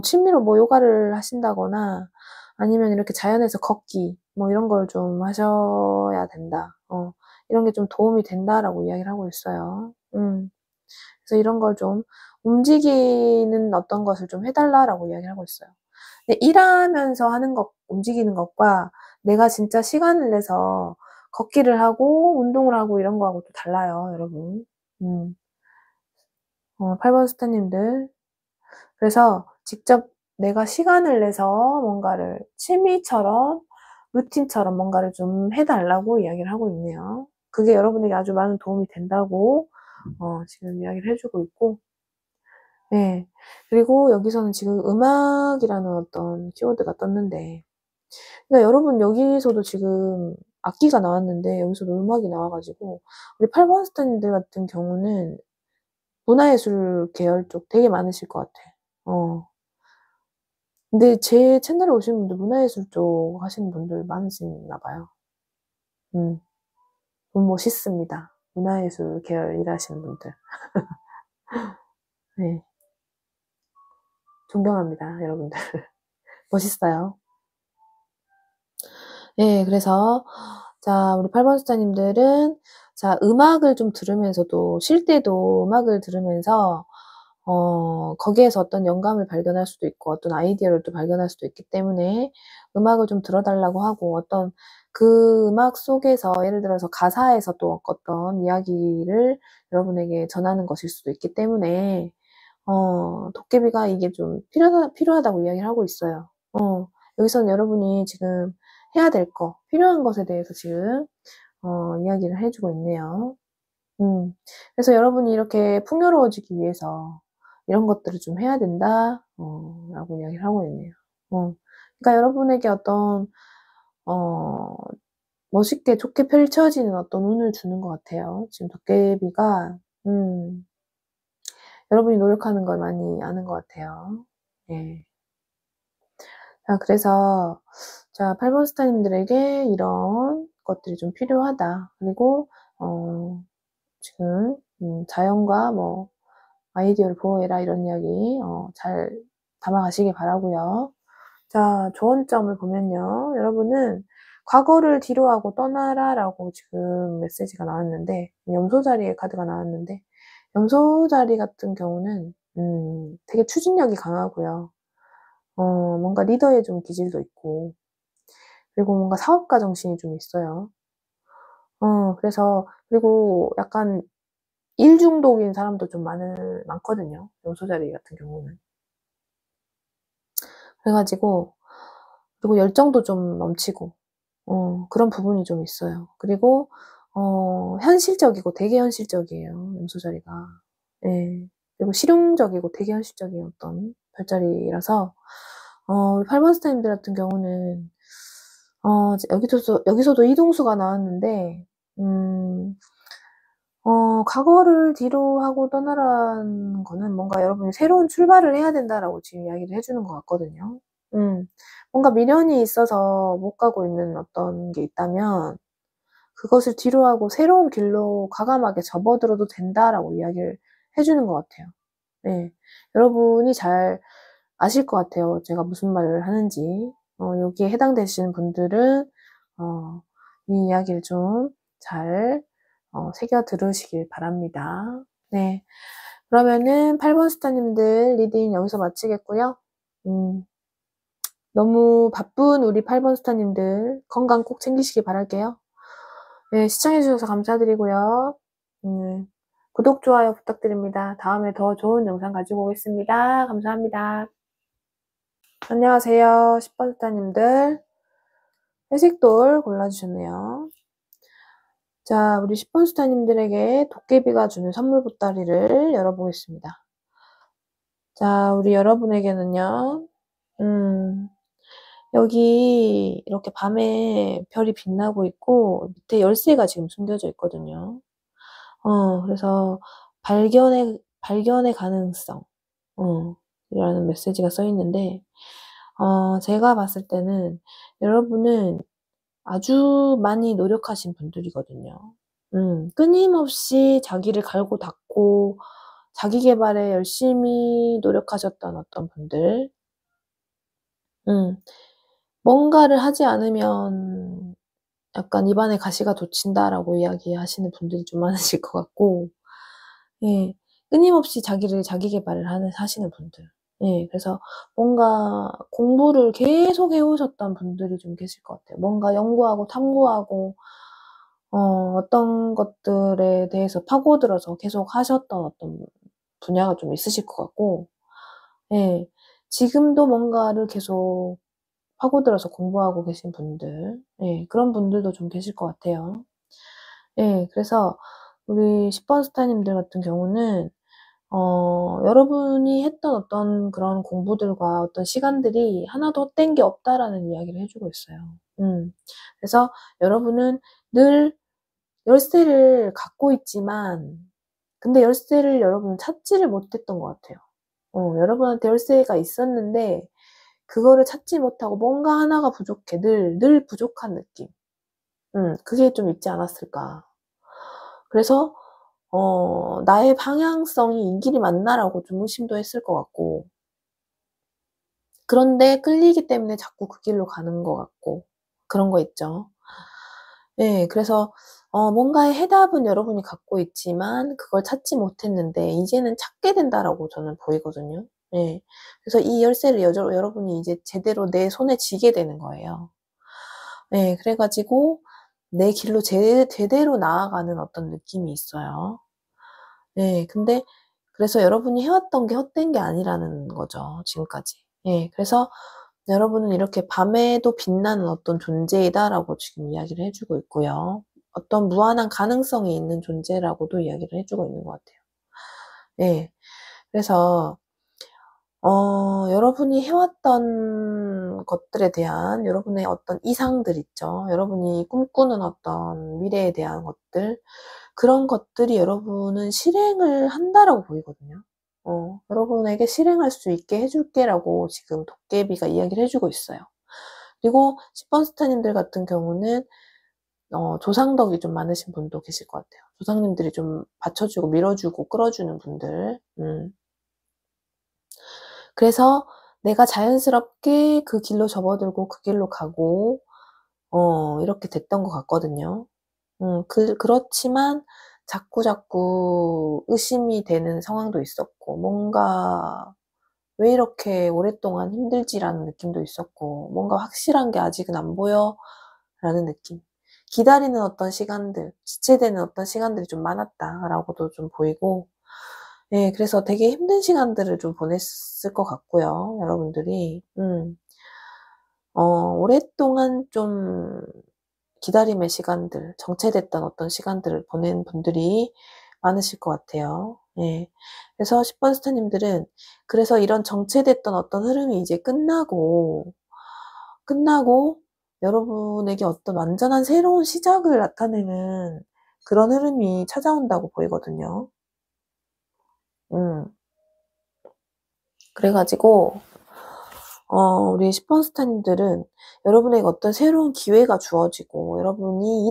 취미로 뭐 요가를 하신다거나 아니면 이렇게 자연에서 걷기 뭐 이런 걸 좀 하셔야 된다. 이런 게 좀 도움이 된다라고 이야기를 하고 있어요. 그래서 이런 걸 좀 움직이는 어떤 것을 좀 해 달라라고 이야기를 하고 있어요. 근데 일하면서 하는 것, 움직이는 것과 내가 진짜 시간을 내서 걷기를 하고 운동을 하고 이런 거하고 또 달라요, 여러분. 음. 8번 스타님들. 그래서 직접 내가 시간을 내서 뭔가를 취미처럼, 루틴처럼 뭔가를 좀 해 달라고 이야기를 하고 있네요. 그게 여러분에게 아주 많은 도움이 된다고 지금 이야기를 해주고 있고, 네. 그리고 여기서는 지금 음악이라는 어떤 키워드가 떴는데, 그러니까 여러분 여기서도 지금 악기가 나왔는데 여기서도 음악이 나와가지고 우리 8번 스타님들 같은 경우는 문화예술 계열 쪽 되게 많으실 것 같아. 근데 제 채널에 오시는 분들 문화예술 쪽 하시는 분들 많으신가 봐요. 너무 멋있습니다. 문화예술 계열 일하시는 분들. 네. 존경합니다, 여러분들. 멋있어요. 네, 그래서 자, 우리 8번 숫자님들은 자, 음악을 좀 들으면서도 쉴 때도 음악을 들으면서 거기에서 어떤 영감을 발견할 수도 있고 어떤 아이디어를 또 발견할 수도 있기 때문에 음악을 좀 들어달라고 하고 어떤 그 음악 속에서 예를 들어서 가사에서 또 어떤 이야기를 여러분에게 전하는 것일 수도 있기 때문에 도깨비가 이게 좀 필요하다고 이야기를 하고 있어요. 여기서는 여러분이 지금 해야 될 거, 필요한 것에 대해서 지금 이야기를 해주고 있네요. 그래서 여러분이 이렇게 풍요로워지기 위해서 이런 것들을 좀 해야 된다, 라고 이야기를 하고 있네요. 그러니까 여러분에게 어떤, 멋있게 좋게 펼쳐지는 어떤 운을 주는 것 같아요. 지금 도깨비가, 여러분이 노력하는 걸 많이 아는 것 같아요. 예. 자, 그래서, 자, 8번 스타님들에게 이런 것들이 좀 필요하다. 그리고, 지금, 자연과 뭐, 아이디어를 보호해라 이런 이야기 잘 담아가시기 바라고요. 자, 조언점을 보면요. 여러분은 과거를 뒤로하고 떠나라 라고 지금 메시지가 나왔는데 염소 자리에 카드가 나왔는데 염소 자리 같은 경우는 되게 추진력이 강하고요. 뭔가 리더의 좀 기질도 있고 그리고 뭔가 사업가 정신이 좀 있어요. 그래서 그리고 약간 일 중독인 사람도 좀 많거든요. 염소 자리 같은 경우는. 그래가지고 그리고 열정도 좀 넘치고 그런 부분이 좀 있어요. 그리고 현실적이고 되게 현실적이에요. 염소 자리가. 예. 그리고 실용적이고 되게 현실적인 어떤 별자리라서 우리 8번 스타님들 같은 경우는 여기서도 이동수가 나왔는데 과거를 뒤로 하고 떠나라는 거는 뭔가 여러분이 새로운 출발을 해야 된다라고 지금 이야기를 해주는 것 같거든요. 뭔가 미련이 있어서 못 가고 있는 어떤 게 있다면 그것을 뒤로 하고 새로운 길로 과감하게 접어들어도 된다라고 이야기를 해주는 것 같아요. 네. 여러분이 잘 아실 것 같아요. 제가 무슨 말을 하는지. 여기에 해당되시는 분들은 이 이야기를 좀 잘 새겨 들으시길 바랍니다. 네. 그러면은 8번 스타님들 리딩 여기서 마치겠고요. 너무 바쁜 우리 8번 스타님들 건강 꼭 챙기시기 바랄게요. 네, 시청해주셔서 감사드리고요. 구독, 좋아요 부탁드립니다. 다음에 더 좋은 영상 가지고 오겠습니다. 감사합니다. 안녕하세요. 10번 스타님들. 회색돌 골라주셨네요. 자, 우리 10번 스타님들에게 도깨비가 주는 선물 보따리를 열어보겠습니다. 자, 우리 여러분에게는요, 여기 이렇게 밤에 별이 빛나고 있고 밑에 열쇠가 지금 숨겨져 있거든요. 그래서 발견의 가능성, 이라는 메시지가 써 있는데, 제가 봤을 때는 여러분은 아주 많이 노력하신 분들이거든요. 끊임없이 자기를 갈고 닦고 자기 개발에 열심히 노력하셨던 어떤 분들, 뭔가를 하지 않으면 약간 입안에 가시가 돋친다라고 이야기하시는 분들이 좀 많으실 것 같고, 예, 끊임없이 자기 개발을 하시는 분들. 예, 그래서 뭔가 공부를 계속 해오셨던 분들이 좀 계실 것 같아요. 뭔가 연구하고 탐구하고, 어떤 것들에 대해서 파고들어서 계속 하셨던 어떤 분야가 좀 있으실 것 같고, 예, 지금도 뭔가를 계속 파고들어서 공부하고 계신 분들, 예, 그런 분들도 좀 계실 것 같아요. 예, 그래서 우리 10번 스타님들 같은 경우는 여러분이 했던 어떤 그런 공부들과 어떤 시간들이 하나도 헛된 게 없다라는 이야기를 해주고 있어요. 그래서 여러분은 늘 열쇠를 갖고 있지만, 근데 열쇠를 여러분은 찾지를 못했던 것 같아요. 여러분한테 열쇠가 있었는데, 그거를 찾지 못하고 뭔가 하나가 부족해. 늘 부족한 느낌. 그게 좀 있지 않았을까. 그래서, 나의 방향성이 이 길이 맞나라고 좀 의심도 했을 것 같고, 그런데 끌리기 때문에 자꾸 그 길로 가는 것 같고, 그런 거 있죠. 네, 그래서, 뭔가의 해답은 여러분이 갖고 있지만, 그걸 찾지 못했는데, 이제는 찾게 된다라고 저는 보이거든요. 네. 그래서 이 열쇠를 여러분이 이제 제대로 내 손에 쥐게 되는 거예요. 네, 그래가지고, 내 길로 제대로 나아가는 어떤 느낌이 있어요. 네, 근데, 그래서 여러분이 해왔던 게 헛된 게 아니라는 거죠, 지금까지. 예, 그래서 여러분은 이렇게 밤에도 빛나는 어떤 존재이다라고 지금 이야기를 해주고 있고요. 어떤 무한한 가능성이 있는 존재라고도 이야기를 해주고 있는 것 같아요. 예, 그래서 여러분이 해왔던 것들에 대한 여러분의 어떤 이상들 있죠. 여러분이 꿈꾸는 어떤 미래에 대한 것들, 그런 것들이 여러분은 실행을 한다라고 보이거든요. 여러분에게 실행할 수 있게 해줄게라고 지금 도깨비가 이야기를 해주고 있어요. 그리고 10번 스타님들 같은 경우는 조상덕이 좀 많으신 분도 계실 것 같아요. 조상님들이 좀 받쳐주고 밀어주고 끌어주는 분들. 그래서 내가 자연스럽게 그 길로 접어들고 그 길로 가고 이렇게 됐던 것 같거든요. 그렇지만 자꾸 의심이 되는 상황도 있었고, 뭔가 왜 이렇게 오랫동안 힘들지라는 느낌도 있었고, 뭔가 확실한 게 아직은 안 보여 라는 느낌. 기다리는 어떤 시간들, 지체되는 어떤 시간들이 좀 많았다라고도 좀 보이고, 네, 그래서 되게 힘든 시간들을 좀 보냈을 것 같고요, 여러분들이. 오랫동안 좀 기다림의 시간들, 정체됐던 어떤 시간들을 보낸 분들이 많으실 것 같아요. 예. 그래서 10번 스타님들은 그래서 이런 정체됐던 어떤 흐름이 이제 끝나고 여러분에게 어떤 완전한 새로운 시작을 나타내는 그런 흐름이 찾아온다고 보이거든요. 그래가지고 우리 10번 스타님들은 여러분에게 어떤 새로운 기회가 주어지고 여러분이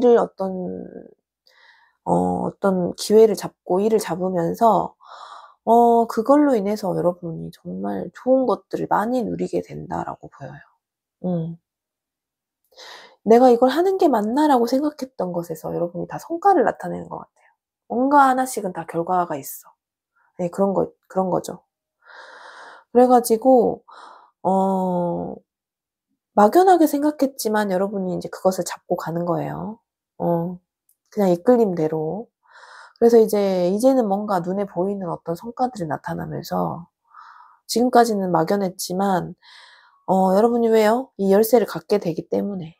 어떤 기회를 잡고 일을 잡으면서 그걸로 인해서 여러분이 정말 좋은 것들을 많이 누리게 된다라고 보여요. 음. 내가 이걸 하는 게 맞나라고 생각했던 것에서 여러분이 다 성과를 나타내는 것 같아요. 뭔가 하나씩은 다 결과가 있어. 네, 그런 거죠. 그래가지고, 막연하게 생각했지만 여러분이 이제 그것을 잡고 가는 거예요. 그냥 이끌림대로. 그래서 이제는 뭔가 눈에 보이는 어떤 성과들이 나타나면서 지금까지는 막연했지만, 여러분이 왜요? 이 열쇠를 갖게 되기 때문에.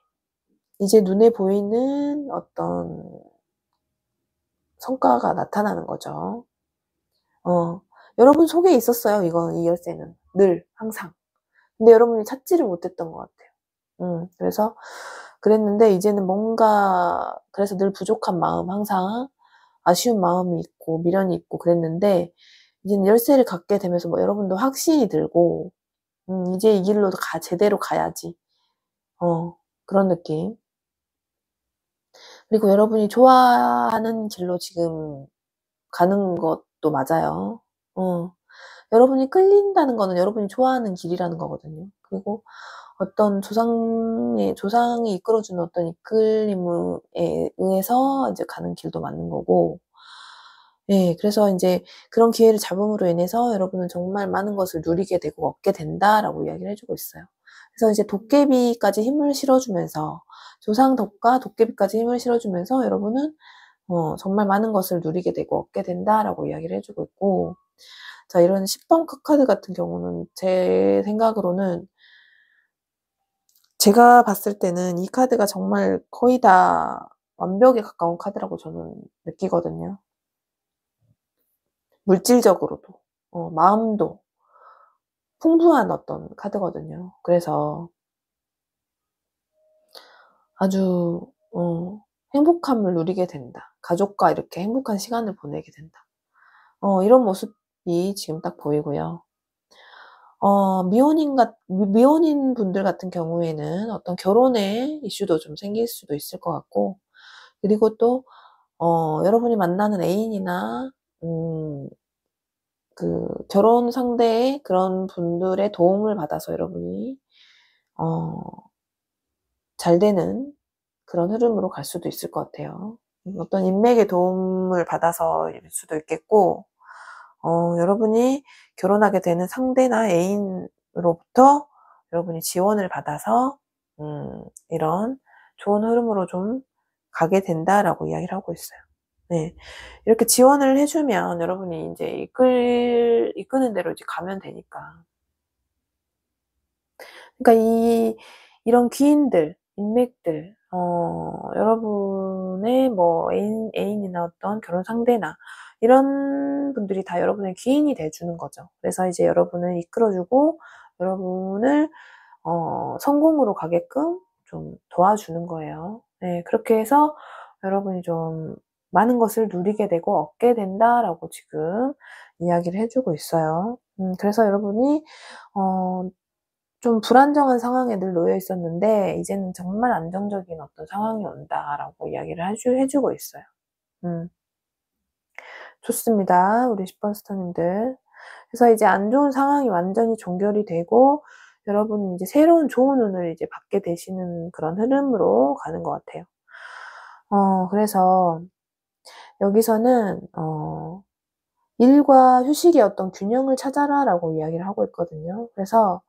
이제 눈에 보이는 어떤 성과가 나타나는 거죠. 여러분 속에 있었어요, 이 열쇠는. 늘, 항상. 근데 여러분이 찾지를 못했던 것 같아요. 그래서 그랬는데 이제는 뭔가, 그래서 늘 부족한 마음, 항상 아쉬운 마음이 있고 미련이 있고 그랬는데 이제는 열쇠를 갖게 되면서 뭐 여러분도 확신이 들고 이제 이 길로 제대로 가야지. 그런 느낌. 그리고 여러분이 좋아하는 길로 지금 가는 것도 맞아요. 여러분이 끌린다는 거는 여러분이 좋아하는 길이라는 거거든요. 그리고 어떤 조상이 이끌어주는 어떤 이끌림에 의해서 이제 가는 길도 맞는 거고, 예, 그래서 이제 그런 기회를 잡음으로 인해서 여러분은 정말 많은 것을 누리게 되고 얻게 된다라고 이야기를 해주고 있어요. 그래서 이제 도깨비까지 힘을 실어주면서, 조상덕과 도깨비까지 힘을 실어주면서 여러분은 정말 많은 것을 누리게 되고 얻게 된다라고 이야기를 해주고 있고, 자, 이런 10번 카드 같은 경우는 제 생각으로는 제가 봤을 때는 이 카드가 정말 거의 다 완벽에 가까운 카드라고 저는 느끼거든요. 물질적으로도, 마음도 풍부한 어떤 카드거든요. 그래서 아주, 행복함을 누리게 된다. 가족과 이렇게 행복한 시간을 보내게 된다. 이런 모습이 지금 딱 보이고요. 미혼인 분들 같은 경우에는 어떤 결혼의 이슈도 좀 생길 수도 있을 것 같고, 그리고 또 여러분이 만나는 애인이나 그 결혼 상대의 그런 분들의 도움을 받아서 여러분이 어 잘 되는 그런 흐름으로 갈 수도 있을 것 같아요. 어떤 인맥의 도움을 받아서일 수도 있겠고, 여러분이 결혼하게 되는 상대나 애인으로부터 여러분이 지원을 받아서 이런 좋은 흐름으로 좀 가게 된다라고 이야기를 하고 있어요. 네. 이렇게 지원을 해 주면 여러분이 인제 이끄는 대로 이제 가면 되니까. 그러니까 이런 귀인들, 인맥들, 여러분의 뭐 애인이나 어떤 결혼 상대나 이런 분들이 다 여러분의 귀인이 돼 주는 거죠. 그래서 이제 여러분을 이끌어 주고 여러분을 성공으로 가게끔 좀 도와주는 거예요. 네. 그렇게 해서 여러분이 좀 많은 것을 누리게 되고 얻게 된다라고 지금 이야기를 해 주고 있어요. 그래서 여러분이 어 좀 불안정한 상황에 늘 놓여 있었는데 이제는 정말 안정적인 어떤 상황이 온다라고 이야기를 해 주고 있어요. 음. 좋습니다. 우리 10번 스타님들. 그래서 이제 안 좋은 상황이 완전히 종결이 되고 여러분은 이제 새로운 좋은 운을 이제 받게 되시는 그런 흐름으로 가는 것 같아요. 그래서 여기서는 "일과 휴식의 어떤 균형을 찾아라."라고 이야기를 하고 있거든요. 그래서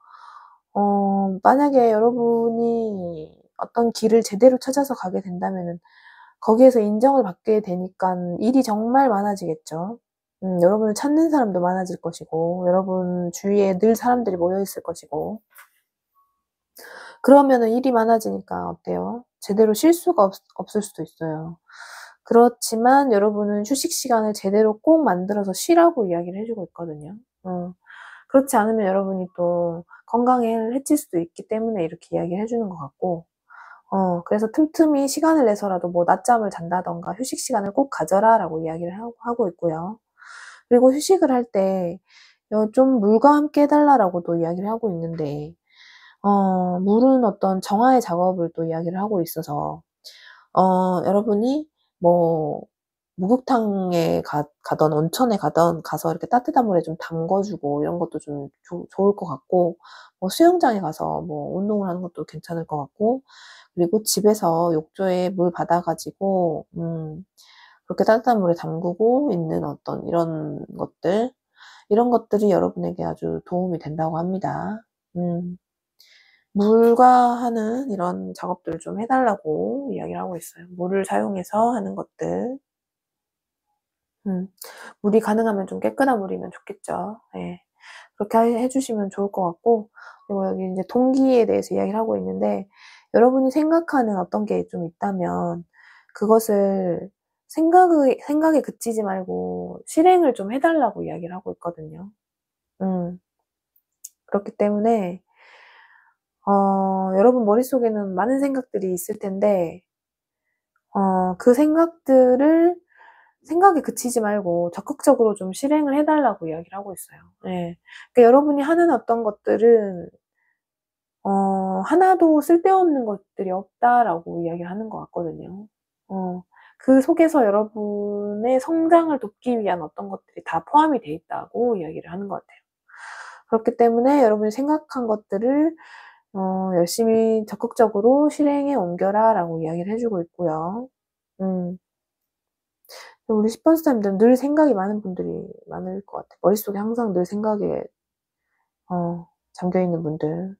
만약에 여러분이 어떤 길을 제대로 찾아서 가게 된다면은 거기에서 인정을 받게 되니깐 일이 정말 많아지겠죠. 여러분을 찾는 사람도 많아질 것이고 여러분 주위에 늘 사람들이 모여 있을 것이고 그러면은 일이 많아지니까 어때요? 제대로 쉴 수가 없을 수도 있어요. 그렇지만 여러분은 휴식 시간을 제대로 꼭 만들어서 쉬라고 이야기를 해 주고 있거든요. 그렇지 않으면 여러분이 또 건강에 해칠 수도 있기 때문에 이렇게 이야기를 해 주는 것 같고, 그래서 틈틈이 시간을 내서라도 뭐 낮잠을 잔다든가 "휴식 시간을 꼭 가져라."라고 이야기를 하고 있고요. 그리고 휴식을 할 때 좀 "물과 함께 해 달라."라고도 이야기를 하고 있는데, 물은 어떤 정화의 작업을 또 이야기를 하고 있어서 여러분이 뭐 목욕탕에 가든 온천에 가든 가서 이렇게 따뜻한 물에 좀 담궈 주고 이런 것도 좀 좋을 것 같고, 뭐 수영장에 가서 뭐 운동을 하는 것도 괜찮을 것 같고, 그리고 집에서 욕조에 물 받아 가지고 그렇게 따뜻한 물에 담그고 있는 어떤 이런 것들이 여러분에게 아주 도움이 된다고 합니다. 음. 물과 하는 이런 작업들을 좀 해 달라고 이야기를 하고 있어요. 물을 사용해서 하는 것들. 음. 물이 가능하면 좀 깨끗한 물이면 좋겠죠. 예. 그렇게 해 주시면 좋을 것 같고, 그리고 여기 인제 동기에 대해서 이야기를 하고 있는데 여러분이 생각하는 어떤 게 좀 있다면 그것을 생각에 그치지 말고 실행을 좀 해 달라고 이야기를 하고 있거든요. 음. 그렇기 때문에 여러분 머릿속에는 많은 생각들이 있을 텐데 그 생각들을 생각에 그치지 말고 적극적으로 좀 실행을 해 달라고 이야기를 하고 있어요. 예. 그러니까 여러분이 하는 어떤 것들은 "하나도 쓸데없는 것들이 없다."라고 이야기를 하는 것 같거든요. 어 그 속에서 여러분의 성장을 돕기 위한 어떤 것들이 다 포함이 돼 있다고 이야기를 하는 것 같아요. 그렇기 때문에 여러분이 생각한 것들을 열심히 적극적으로 실행에 옮겨라라고 이야기를 해 주고 있고요. 음. 우리 슈퍼스타님들은 늘 생각이 많은 분들이 많을 것 같아요. 머릿속에 항상 늘 생각에 잠겨 있는 분들.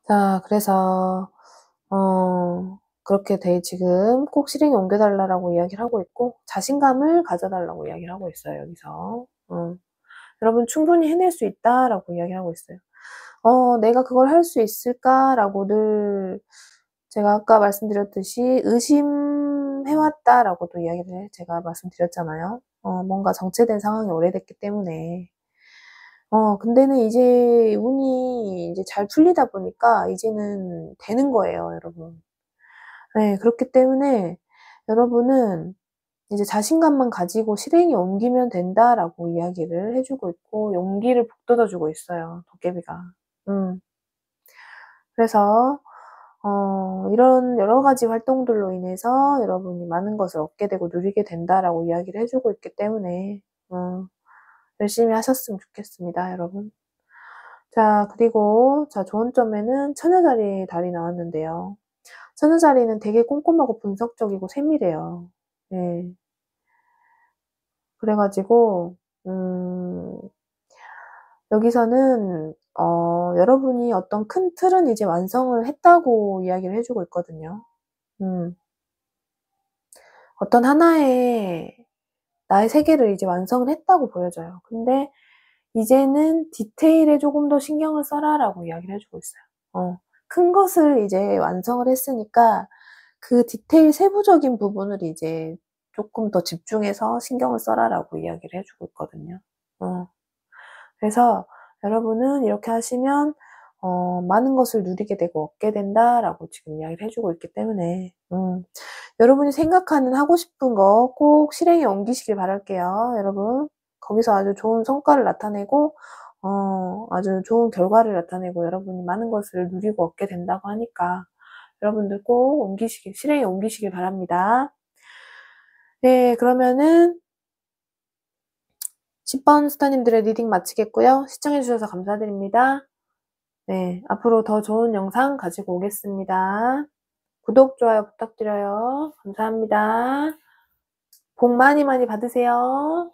자, 그래서 그렇게 지금 꼭 실행에 옮겨 달라라고 이야기를 하고 있고 자신감을 가져 달라고 이야기를 하고 있어요, 여기서. "여러분 충분히 해낼 수 있다."라고 이야기를 하고 있어요. '내가 그걸 할 수 있을까?'라고 늘 제가 아까 말씀드렸듯이 해왔다라고도 이야기를 제가 말씀드렸잖아요. 뭔가 정체된 상황이 오래됐기 때문에. 근데는 이제 운이 이제 잘 풀리다 보니까 이제는 되는 거예요, 여러분. 네, 그렇기 때문에 여러분은 이제 자신감만 가지고 실행에 옮기면 된다라고 이야기를 해주고 있고, 용기를 북돋아주고 있어요, 도깨비가. 그래서 이런 여러 가지 활동들로 인해서 여러분이 많은 것을 얻게 되고 누리게 된다라고 이야기를 해주고 있기 때문에 열심히 하셨으면 좋겠습니다, 여러분. 자, 그리고 좋은 점에는 처녀자리 달이 나왔는데요. 처녀자리는 되게 꼼꼼하고 분석적이고 세밀해요. 네. 그래가지고 여기서는 여러분이 어떤 큰 틀은 이제 완성을 했다고 이야기를 해주고 있거든요. 어떤 하나의 나의 세계를 이제 완성을 했다고 보여져요. 근데 이제는 디테일에 조금 더 신경을 써라라고 이야기를 해주고 있어요. 큰 것을 이제 완성을 했으니까 그 디테일 세부적인 부분을 이제 조금 더 집중해서 신경을 써라라고 이야기를 해주고 있거든요. 그래서 여러분은 이렇게 하시면 많은 것을 누리게 되고 얻게 된다라고 지금 이야기를 해주고 있기 때문에 여러분이 생각하는 하고 싶은 거 꼭 실행에 옮기시길 바랄게요. 여러분 거기서 아주 좋은 성과를 나타내고 아주 좋은 결과를 나타내고 여러분이 많은 것을 누리고 얻게 된다고 하니까 여러분들 꼭 실행에 옮기시길 바랍니다. 네, 그러면은 10번 스타님들의 리딩 마치겠고요. 시청해주셔서 감사드립니다. 네, 앞으로 더 좋은 영상 가지고 오겠습니다. 구독, 좋아요 부탁드려요. 감사합니다. 복 많이 많이 받으세요.